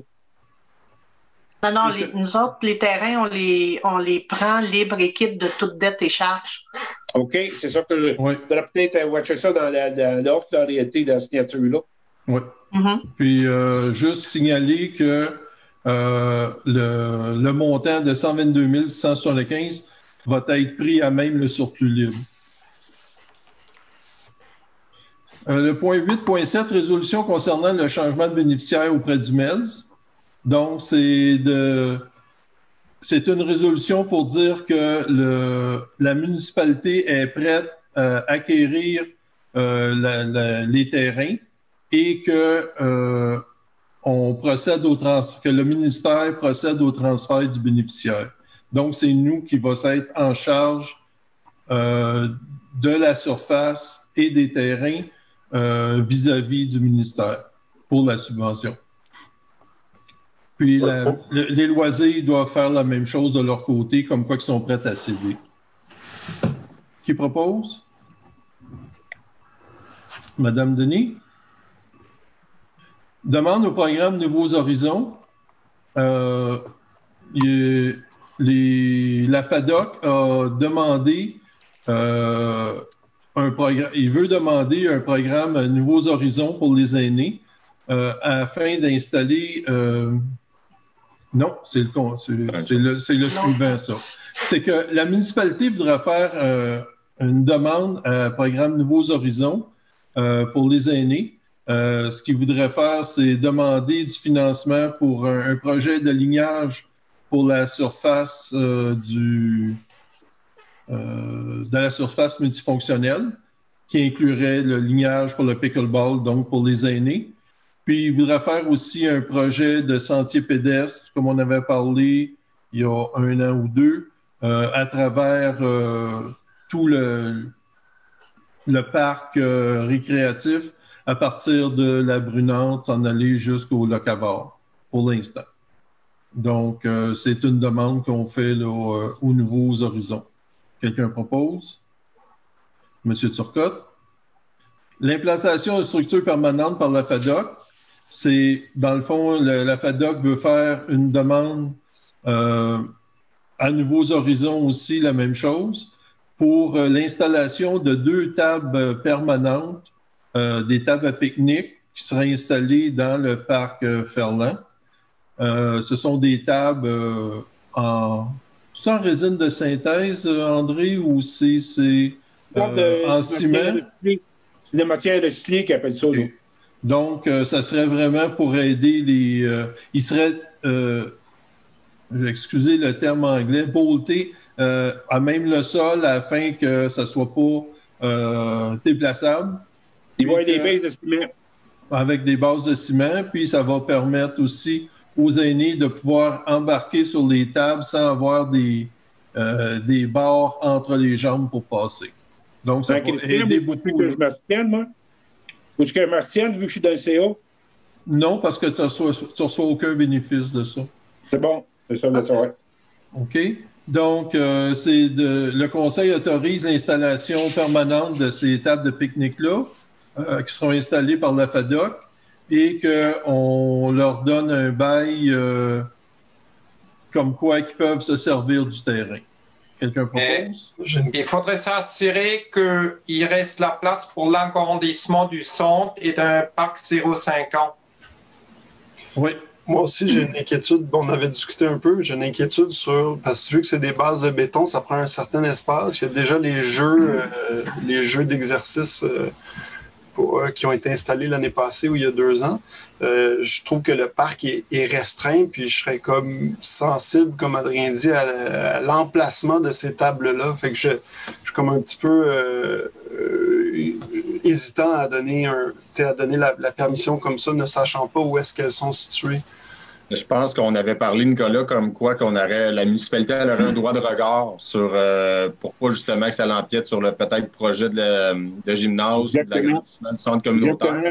Non, nous autres, les terrains, on les prend libre et quitte de toute dette et charge. OK, c'est ça que je voudrais peut-être watcher ça dans l'offre, en réalité, dans la signature-là. Oui. Puis, juste signaler que le montant de 122 675 va être pris à même le surplus libre. Le point 8.7, résolution concernant le changement de bénéficiaire auprès du MELS. Donc, c'est une résolution pour dire que la municipalité est prête à acquérir les terrains et que le ministère procède au transfert du bénéficiaire. Donc, c'est nous qui va être en charge de la surface et des terrains vis-à-vis du ministère pour la subvention. Puis les loisirs doivent faire la même chose de leur côté, comme quoi ils sont prêts à céder. Qui propose? Madame Denis? Demande au programme Nouveaux Horizons. La FADOC a demandé un programme. Il veut demander un programme Nouveaux Horizons pour les aînés afin d'installer. Non, c'est le suivant, ça. C'est que la municipalité voudrait faire une demande à programme Nouveaux Horizons pour les aînés. Ce qu'il voudrait faire, c'est demander du financement pour un projet de lignage pour la surface de la surface multifonctionnelle, qui inclurait le lignage pour le pickleball, donc pour les aînés. Puis, il voudrait faire aussi un projet de sentier pédestre, comme on avait parlé il y a 1 an ou 2, à travers tout le parc récréatif, à partir de la Brunante, s'en aller jusqu'au Locavard, pour l'instant. Donc, c'est une demande qu'on fait là, aux Nouveaux Horizons. Quelqu'un propose? Monsieur Turcotte? L'implantation de structures permanentes par la FADOC, c'est, dans le fond, la FADOC veut faire une demande À Nouveaux Horizons aussi, la même chose. Pour l'installation de 2 tables permanentes, des tables à pique-nique qui seraient installées dans le parc Ferland. Ce sont des tables sans résine de synthèse, André, ou c'est en ciment? C'est des matières recyclées qui appellent ça. Okay. Donc, ça serait vraiment pour aider les... ils seraient, excusez le terme anglais, boltés à même le sol afin que ça ne soit pas déplaçable. Ils vont avoir des bases de ciment. Avec des bases de ciment, puis ça va permettre aussi aux aînés de pouvoir embarquer sur les tables sans avoir des barres entre les jambes pour passer. Donc, ça va aider beaucoup. Que je m'abstienne, moi? Ou est-ce que je m'abstienne vu que je suis dans le CA? Non, parce que tu ne reçois aucun bénéfice de ça. C'est bon. C'est ça, c'est vrai. OK. Donc, le Conseil autorise l'installation permanente de ces tables de pique-nique-là qui seront installées par la FADOC et qu'on leur donne un bail comme quoi ils peuvent se servir du terrain. Quelqu'un propose? Il faudrait s'assurer qu'il reste la place pour l'agrandissement du centre et d'un parc 0,5 ans. Oui. Moi aussi, j'ai une inquiétude. Bon, on avait discuté un peu, mais j'ai une inquiétude sur... Parce que vu que c'est des bases de béton, ça prend un certain espace. Il y a déjà les jeux d'exercice qui ont été installés l'année passée ou il y a 2 ans. Je trouve que le parc est restreint, puis je serais comme sensible, comme Adrien dit, à l'emplacement de ces tables-là. Fait que je suis comme un petit peu hésitant à donner la permission comme ça, ne sachant pas où est-ce qu'elles sont situées. Je pense qu'on avait parlé, Nicolas, comme quoi la municipalité aurait un droit de regard sur pourquoi justement que ça l'empiète sur le peut-être projet de gymnase ou de l'agrandissement du centre communautaire.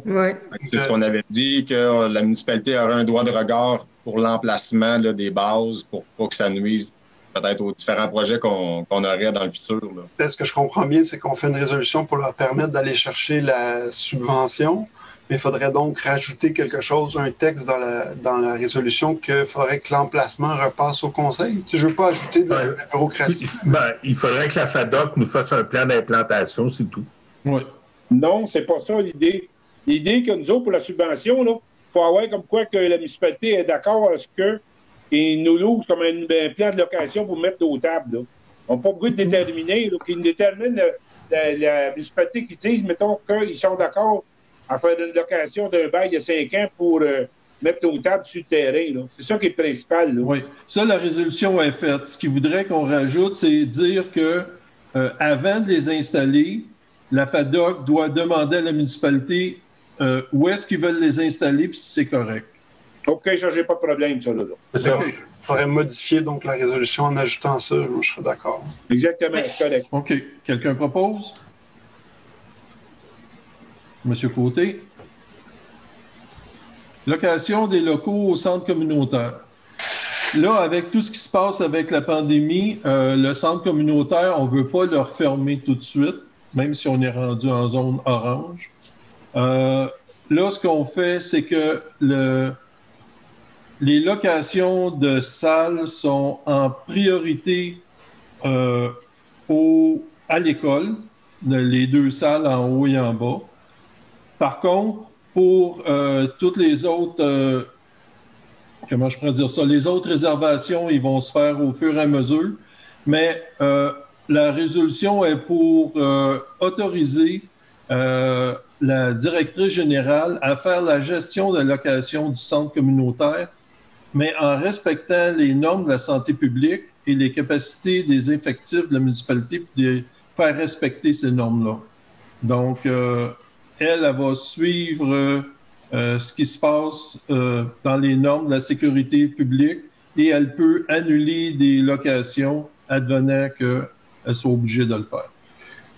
Ouais. C'est ce qu'on avait dit, que la municipalité aurait un droit de regard pour l'emplacement des bases pour pas que ça nuise peut-être aux différents projets qu'on aurait dans le futur. Ce que je comprends bien, c'est qu'on fait une résolution pour leur permettre d'aller chercher la subvention. Mais il faudrait donc rajouter quelque chose, un texte dans la résolution qu'il faudrait que l'emplacement repasse au conseil. Je ne veux pas ajouter de la bureaucratie. Il faudrait que la FADOC nous fasse un plan d'implantation, c'est tout. Oui. Non, c'est pas ça l'idée. L'idée que nous autres, pour la subvention, il faut avoir comme quoi que la municipalité est d'accord à ce qu'ils nous louent comme un plan de location pour mettre nos tables. Là. On n'a pas beaucoup de déterminer, qu'ils nous déterminent la municipalité qui dise, mettons, qu'ils sont d'accord à faire une location d'un bail de 5 ans pour mettre nos tables sur le terrain. C'est ça qui est le principal. Là. Oui. Ça, la résolution est faite. Ce qu'il voudrait qu'on rajoute, c'est dire que avant de les installer, la FADOC doit demander à la municipalité où est-ce qu'ils veulent les installer puis si c'est correct. OK, ça, j'ai pas de problème, ça. Là. Il faudrait modifier donc la résolution en ajoutant ça. Je serais d'accord. Exactement, c'est correct. OK. Quelqu'un propose? Monsieur Côté. Location des locaux au centre communautaire. Là, avec tout ce qui se passe avec la pandémie, le centre communautaire, on ne veut pas le refermer tout de suite, même si on est rendu en zone orange. Là, ce qu'on fait, c'est que les locations de salles sont en priorité à l'école, les 2 salles en haut et en bas. Par contre, pour toutes les autres, comment je pourrais dire ça, les autres réservations, ils vont se faire au fur et à mesure, mais la résolution est pour autoriser la directrice générale à faire la gestion de la location du centre communautaire, mais en respectant les normes de la santé publique et les capacités des effectifs de la municipalité pour faire respecter ces normes-là. Donc, elle va suivre ce qui se passe dans les normes de la sécurité publique et elle peut annuler des locations advenant qu'elle soit obligée de le faire.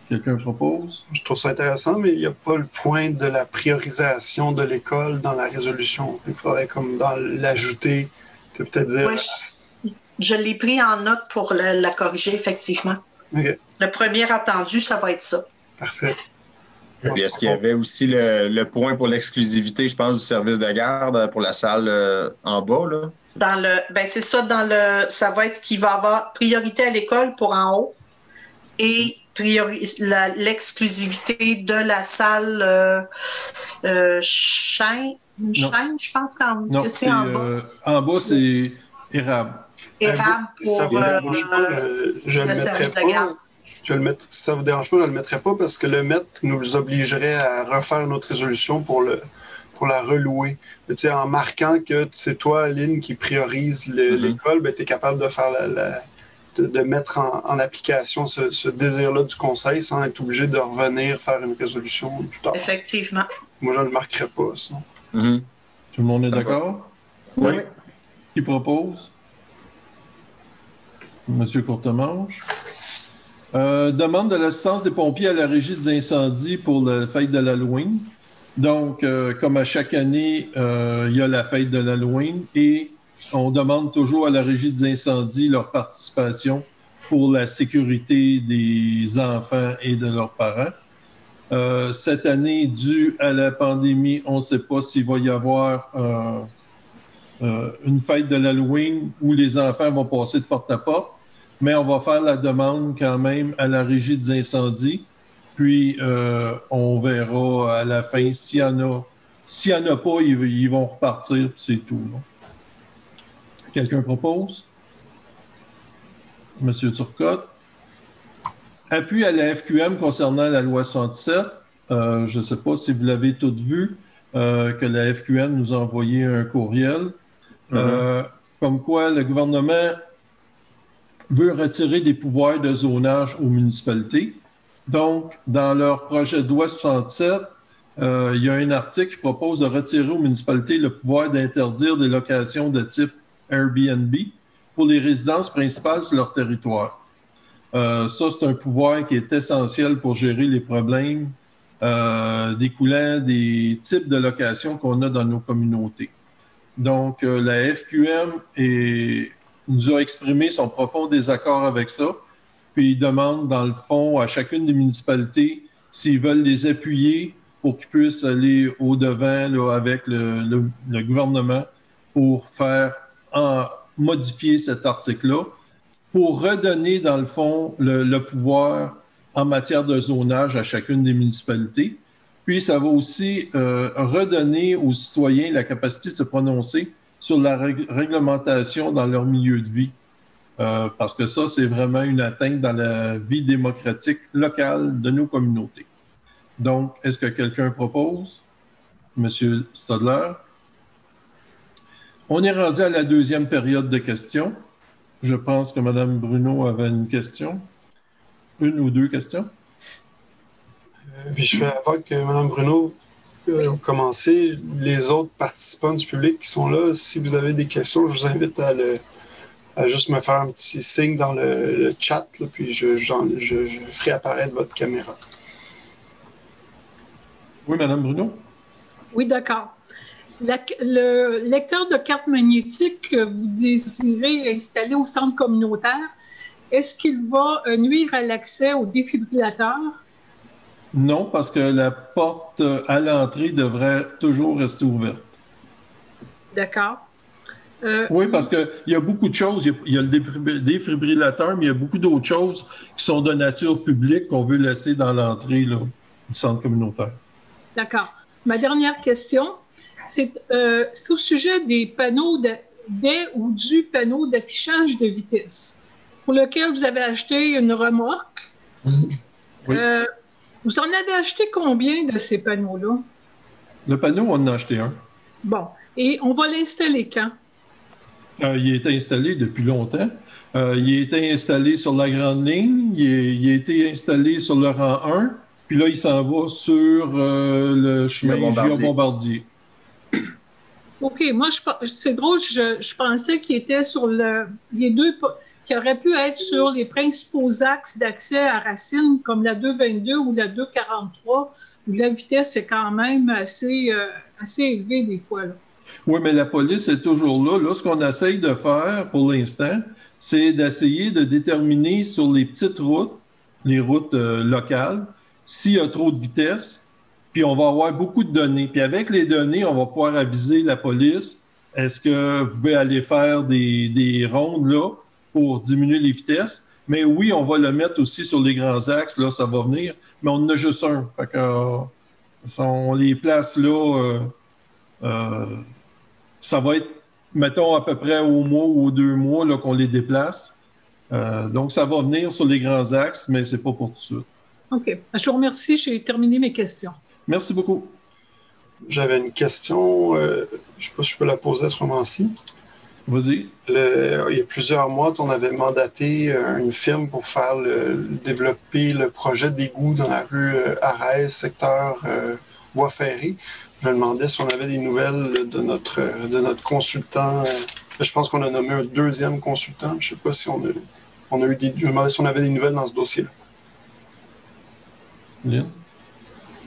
Quelqu'un propose? Je trouve ça intéressant, mais il n'y a pas le point de la priorisation de l'école dans la résolution. Il faudrait comme dans l'ajouter, peut-être dire... Oui, je l'ai pris en note pour la corriger, effectivement. Okay. Le premier attendu, ça va être ça. Parfait. Et est-ce qu'il y avait aussi le point pour l'exclusivité, je pense, du service de garde pour la salle en bas, là? C'est ça, ça va être qu'il va y avoir priorité à l'école pour en haut et l'exclusivité de la salle chaîne, je pense que c'est en bas. En bas, c'est érable. Érable pour je le mettrais pas. Si ça vous dérange pas, je ne le mettrais pas parce que le maître nous obligerait à refaire notre résolution pour la relouer. En marquant que c'est toi, Aline, qui priorise l'école, tu es capable de faire de mettre en application ce désir-là du conseil sans être obligé de revenir faire une résolution plus tard. Effectivement. Moi, je ne le marquerai pas, ça. Tout le monde est d'accord? Oui. Qui propose? Monsieur Courtemanche. Demande de l'assistance des pompiers à la régie des incendies pour la fête de l'Halloween. Donc, comme à chaque année, il y a la fête de l'Halloween et on demande toujours à la régie des incendies leur participation pour la sécurité des enfants et de leurs parents. Cette année, dû à la pandémie, on ne sait pas s'il va y avoir une fête de l'Halloween où les enfants vont passer de porte à porte. Mais on va faire la demande quand même à la régie des incendies. Puis, on verra à la fin s'il y en a. S'il n'y en a pas, ils vont repartir, c'est tout. Là. Quelqu'un propose? Monsieur Turcotte. Appui à la FQM concernant la loi 67. Je ne sais pas si vous l'avez toutes vu, que la FQM nous a envoyé un courriel. Comme quoi le gouvernement veut retirer des pouvoirs de zonage aux municipalités. Donc, dans leur projet de loi 67, il y a un article qui propose de retirer aux municipalités le pouvoir d'interdire des locations de type Airbnb pour les résidences principales sur leur territoire. Ça, c'est un pouvoir qui est essentiel pour gérer les problèmes découlant des types de locations qu'on a dans nos communautés. Donc, la FQM nous a exprimé son profond désaccord avec ça, puis il demande, dans le fond, à chacune des municipalités s'ils veulent les appuyer pour qu'ils puissent aller au-devant là, avec le gouvernement pour modifier cet article-là, pour redonner, dans le fond, le pouvoir en matière de zonage à chacune des municipalités. Puis, ça va aussi redonner aux citoyens la capacité de se prononcer sur la réglementation dans leur milieu de vie. Parce que ça, c'est vraiment une atteinte dans la vie démocratique locale de nos communautés. Donc, est-ce que quelqu'un propose? Monsieur Stadler? On est rendu à la deuxième période de questions. Je pense que Mme Bruno avait une question. Une ou deux questions? Puis je fais avant que Mme Bruno commencer. Les autres participants du public qui sont là, si vous avez des questions, je vous invite à juste me faire un petit signe dans le chat, là, puis je ferai apparaître votre caméra. Oui, Mme Bruno? Oui, d'accord. Le lecteur de carte magnétique que vous désirez installer au centre communautaire, est-ce qu'il va nuire à l'accès au défibrillateur? Non, parce que la porte à l'entrée devrait toujours rester ouverte. D'accord. Oui, parce qu'il y a beaucoup de choses. Il y a le défibrillateur, mais il y a beaucoup d'autres choses qui sont de nature publique qu'on veut laisser dans l'entrée du centre communautaire. D'accord. Ma dernière question, c'est au sujet des panneaux ou du panneau d'affichage de vitesse pour lequel vous avez acheté une remorque. Oui. Vous en avez acheté combien de ces panneaux-là? Le panneau, on en a acheté un. Bon. Et on va l'installer quand? Il a été installé depuis longtemps. Il a été installé sur la grande ligne. Il a été installé sur le rang 1. Puis là, il s'en va sur le chemin Gion-Bombardier. OK. Moi, c'est drôle. Je pensais qu'il était sur les deux... qui aurait pu être sur les principaux axes d'accès à Racine, comme la 222 ou la 243, où la vitesse est quand même assez élevée des fois. Là. Oui, mais la police est toujours là. Là, ce qu'on essaye de faire pour l'instant, c'est d'essayer de déterminer sur les petites routes, les routes locales, s'il y a trop de vitesse, Puis on va avoir beaucoup de données. Puis avec les données, on va pouvoir aviser la police. Est-ce que vous pouvez aller faire des rondes là pour diminuer les vitesses? Mais oui, on va le mettre aussi sur les grands axes. Là, ça va venir. Mais on en a juste un. Fait que, on les place là. Ça va être, mettons, à peu près au mois ou aux 2 mois là, qu'on les déplace. Donc, ça va venir sur les grands axes, mais ce n'est pas pour tout de suite. OK. Je vous remercie. J'ai terminé mes questions. Merci beaucoup. J'avais une question, je ne sais pas si je peux la poser à ce moment-ci. Vas-y. Il y a plusieurs mois, on avait mandaté une firme pour développer le projet d'égout dans la rue Arès, secteur voie ferrée. Je me demandais si on avait des nouvelles de notre consultant. Je pense qu'on a nommé un 2e consultant. Je ne sais pas si on a eu des... Je me demandais si on avait des nouvelles dans ce dossier-là. Lynn?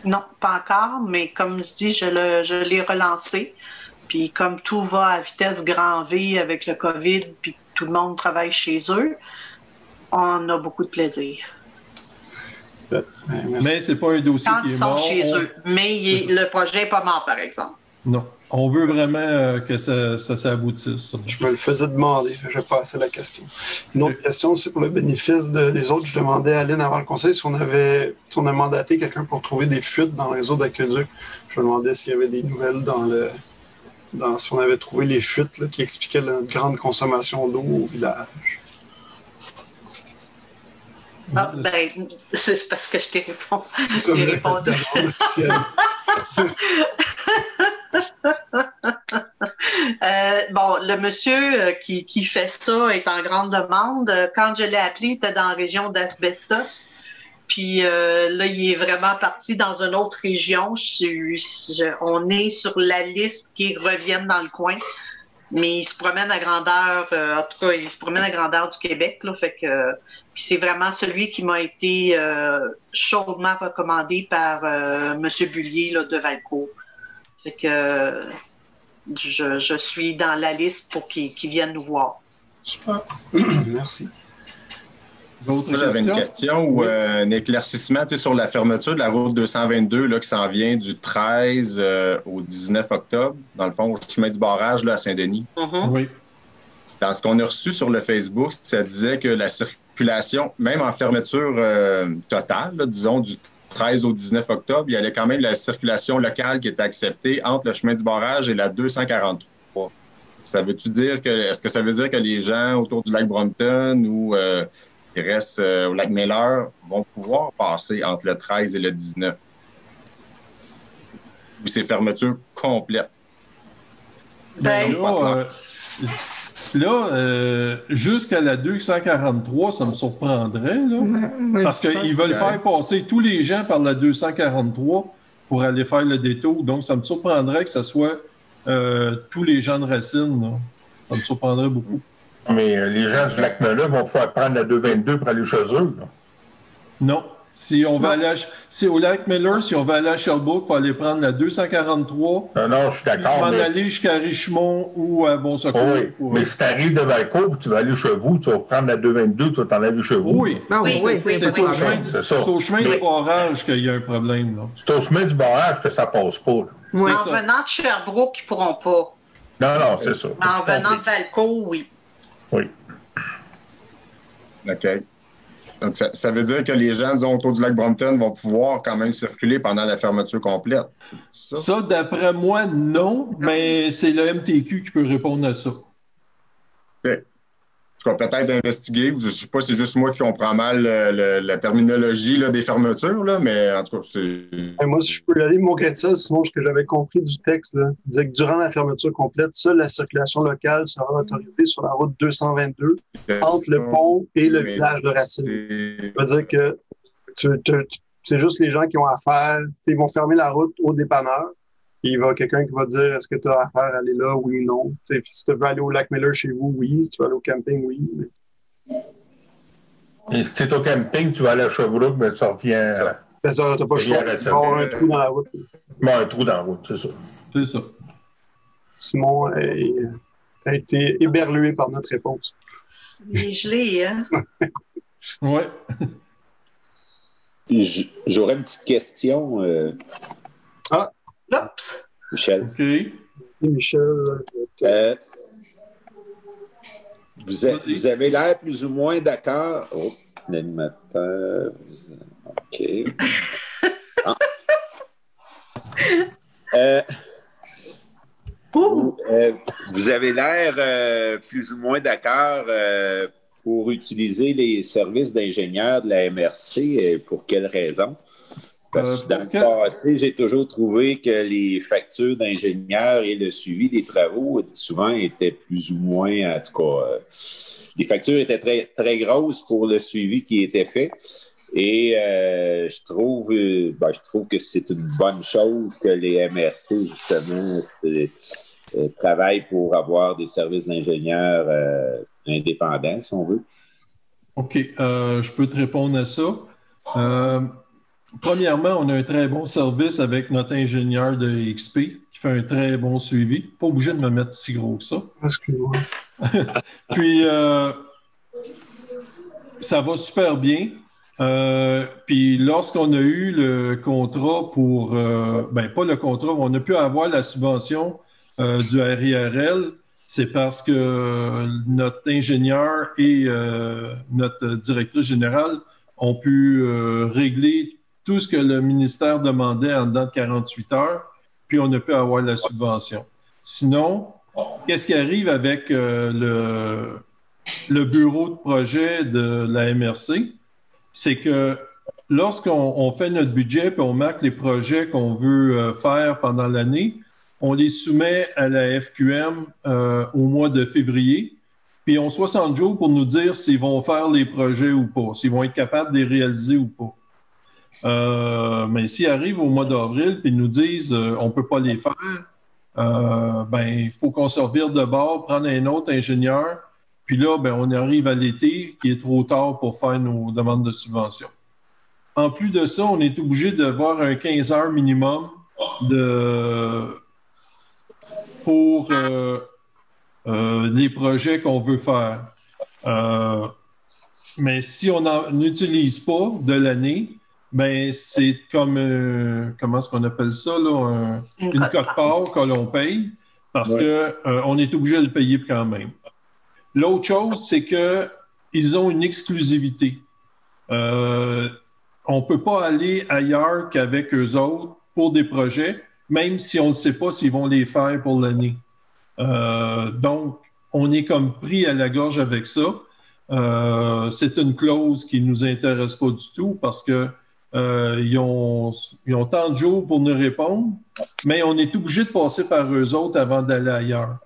Non, pas encore, mais comme je dis, je l'ai relancé. Puis comme tout va à vitesse grand V avec le COVID, puis tout le monde travaille chez eux, on a beaucoup de plaisir. Mais c'est pas un dossier quand qui est ils sont mort. chez eux. Mais le projet n'est pas mort, par exemple. Non. On veut vraiment que ça s'aboutisse. Je me le faisais demander, je vais passer la question. Une autre question aussi pour le bénéfice des autres. Je demandais à Aline avant le conseil si on a mandaté quelqu'un pour trouver des fuites dans le réseau d'aqueduc. Je me demandais s'il y avait des nouvelles si on avait trouvé les fuites là, qui expliquaient la grande consommation d'eau au village. Ah, ben, c'est parce que je t'ai répondu. Bon, le monsieur qui fait ça est en grande demande. Quand je l'ai appelé, il était dans la région d'Asbestos. Puis là, il est vraiment parti dans une autre région. On est sur la liste qui reviennent dans le coin. Mais il se promène à grandeur, en tout cas, il se promène à grandeur du Québec. Là, fait que c'est vraiment celui qui m'a été chaudement recommandé par M. Bullier là, de Valcourt. Fait que je suis dans la liste pour qu'il vienne nous voir. Super. Merci. J'avais une question ou un éclaircissement sur la fermeture de la route 222 là, qui s'en vient du 13 au 19 octobre, dans le fond, au chemin du barrage là, à Saint-Denis. Oui. Dans ce qu'on a reçu sur le Facebook, ça disait que la circulation, même en fermeture totale, là, disons du 13 au 19 octobre, il y avait quand même la circulation locale qui était acceptée entre le chemin du barrage et la 243. Ça veut-tu dire est-ce que ça veut dire que les gens autour du lac Brompton ou qui restent au lac Miller vont pouvoir passer entre le 13 et le 19? Ou c'est fermeture complète? Ben, jusqu'à la 243, ça me surprendrait, là, parce qu'ils veulent faire passer tous les gens par la 243 pour aller faire le détour. Donc, ça me surprendrait que ce soit tous les gens de Racine. Là. Ça me surprendrait beaucoup. Mais les gens du lac Miller vont pouvoir prendre la 222 pour aller chez eux. Là. Non. Si on va aller au lac Miller, si on va aller à Sherbrooke, il faut aller prendre la 243. Non, je suis d'accord. Puis aller jusqu'à Richemont ou à Bon-Secours. Oui, mais si tu arrives de Valcourt, tu vas aller chez vous, tu vas prendre la 222, tu vas t'en aller chez vous. Oui, c'est au chemin du barrage qu'il y a un problème. Là. C'est au chemin du barrage que ça passe pas. Oui. En venant de Sherbrooke, ils ne pourront pas. Non, c'est ça. En venant de Valcourt, oui. Oui. OK. Donc, ça veut dire que les gens, disons, autour du lac Brompton vont pouvoir quand même circuler pendant la fermeture complète. Ça, d'après moi, non, mais c'est le MTQ qui peut répondre à ça. OK. Je vais peut-être investiguer. Je ne sais pas si c'est juste moi qui comprends mal la terminologie là, des fermetures, là, mais en tout cas, c'est... Moi, si je peux aller mon ça, sinon, ce que j'avais compris du texte, là, c'est disait que durant la fermeture complète, seule la circulation locale sera autorisée sur la route 222 entre le pont et le village de Racine. Ça veut dire que c'est juste les gens qui ont affaire. Ils vont fermer la route au dépanneur. Et il va quelqu'un qui va dire est-ce que tu as affaire à aller là, oui ou non. Puis si tu veux aller au lac Miller chez vous, oui. Si tu veux aller au camping, oui. Mais... Et si tu es au camping, tu vas aller à Sherbrooke, mais ça revient. Tu n'as pas le choix. Tu vas avoir un trou dans la route. Bon, un trou dans la route, c'est ça. C'est ça. Simon a été éberlué par notre réponse. Il est gelé, hein? Oui. J'aurais une petite question. Ah! Oups! Michel. OK. Merci, Michel. Vous avez l'air plus ou moins d'accord. Oh, l'animateur. OK. Ah. Vous avez l'air plus ou moins d'accord pour utiliser les services d'ingénieurs de la MRC. Pour quelles raisons? Parce que dans le passé, j'ai toujours trouvé que les factures d'ingénieurs et le suivi des travaux, souvent, étaient plus ou moins, en tout cas, les factures étaient très, très grosses pour le suivi qui était fait. Et je trouve que c'est une bonne chose que les MRC, justement, travaillent pour avoir des services d'ingénieurs indépendants, si on veut. OK. Je peux te répondre à ça. Premièrement, on a un très bon service avec notre ingénieur de XP qui fait un très bon suivi. Pas obligé de me mettre si gros que ça. Excuse-moi. Puis, ça va super bien. Puis, lorsqu'on a eu le contrat pour... pas le contrat, on a pu avoir la subvention du RIRL, c'est parce que notre ingénieur et notre directrice générale ont pu régler tout ce que le ministère demandait en dedans de 48 heures, puis on a pu avoir la subvention. Sinon, qu'est-ce qui arrive avec le bureau de projet de la MRC? C'est que lorsqu'on fait notre budget et on marque les projets qu'on veut faire pendant l'année, on les soumet à la FQM au mois de février, puis ils ont 60 jours pour nous dire s'ils vont faire les projets ou pas, s'ils vont être capables de les réaliser ou pas. Mais s'ils arrivent au mois d'avril et nous disent on ne peut pas les faire, il faut qu'on se revire de bord, prendre un autre ingénieur, puis là, on arrive à l'été qui est trop tard pour faire nos demandes de subvention. En plus de ça, on est obligé de voir un 15 heures minimum pour les projets qu'on veut faire. Mais si on n'utilise pas de l'année, c'est comme, comment est-ce qu'on appelle ça, là, une cote-part que l'on paye, parce qu'on est obligé de le payer quand même. L'autre chose, c'est qu'ils ont une exclusivité. On ne peut pas aller ailleurs qu'avec eux autres pour des projets, même si on ne sait pas s'ils vont les faire pour l'année. Donc, on est comme pris à la gorge avec ça. C'est une clause qui ne nous intéresse pas du tout parce que ils ont tant de jours pour nous répondre, mais on est obligé de passer par eux autres avant d'aller ailleurs.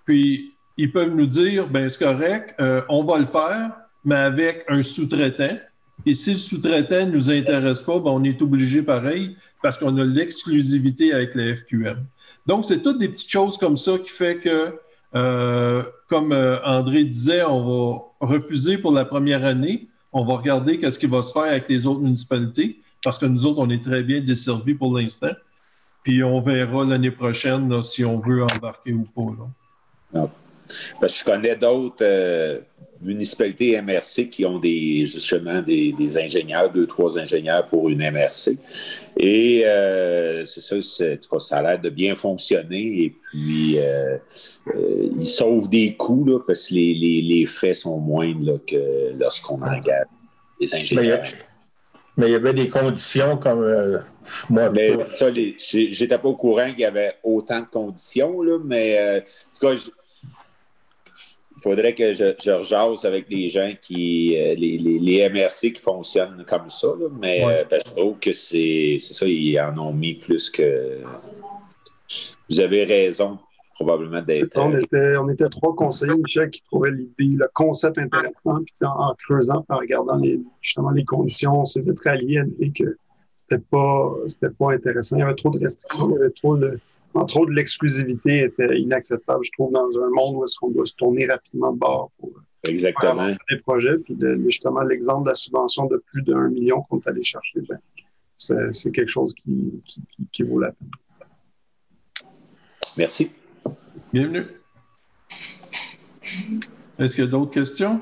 Puis, ils peuvent nous dire, c'est correct, on va le faire, mais avec un sous-traitant. Et si le sous-traitant ne nous intéresse pas, on est obligé pareil parce qu'on a l'exclusivité avec la FQM. Donc, c'est toutes des petites choses comme ça qui fait que, comme André disait, on va refuser pour la première année. On va regarder qu'est-ce qui va se faire avec les autres municipalités parce que nous autres, on est très bien desservis pour l'instant. Puis, on verra l'année prochaine là, si on veut embarquer ou pas. Là. Non. Parce que je connais d'autres municipalités MRC qui ont justement des ingénieurs, 2-3 ingénieurs pour une MRC. Et c'est ça, ça a l'air de bien fonctionner. Et puis, ils sauvent des coûts là, parce que les frais sont moindres là, que lorsqu'on engage les ingénieurs. Mais il y avait des conditions comme moi. Mais ça, j'étais pas au courant qu'il y avait autant de conditions, là, mais en tout cas, il faudrait que je rejase avec les gens les MRC qui fonctionnent comme ça, là, mais je trouve que c'est ça, ils en ont mis plus que... Vous avez raison, probablement d'être... On était 3 conseillers, Michel, qui trouvaient l'idée, le concept intéressant, puis en creusant, en regardant justement les conditions, on s'était très alliés à l'idée que c'était pas intéressant. Il y avait trop de restrictions, il y avait trop de l'exclusivité était inacceptable, je trouve, dans un monde où est-ce qu'on doit se tourner rapidement de bord pour avancer des projets. Puis justement, l'exemple de la subvention de plus d'1 million qu'on est allé chercher, c'est quelque chose qui vaut la peine. Merci. Bienvenue. Est-ce qu'il y a d'autres questions?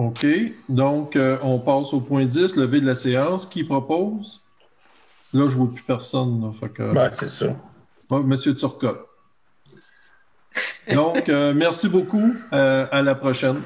OK. Donc, on passe au point 10, lever de la séance. Qui propose? Là, je ne vois plus personne. Là, fait que... c'est ça. Monsieur Turcotte. Donc, merci beaucoup. À la prochaine.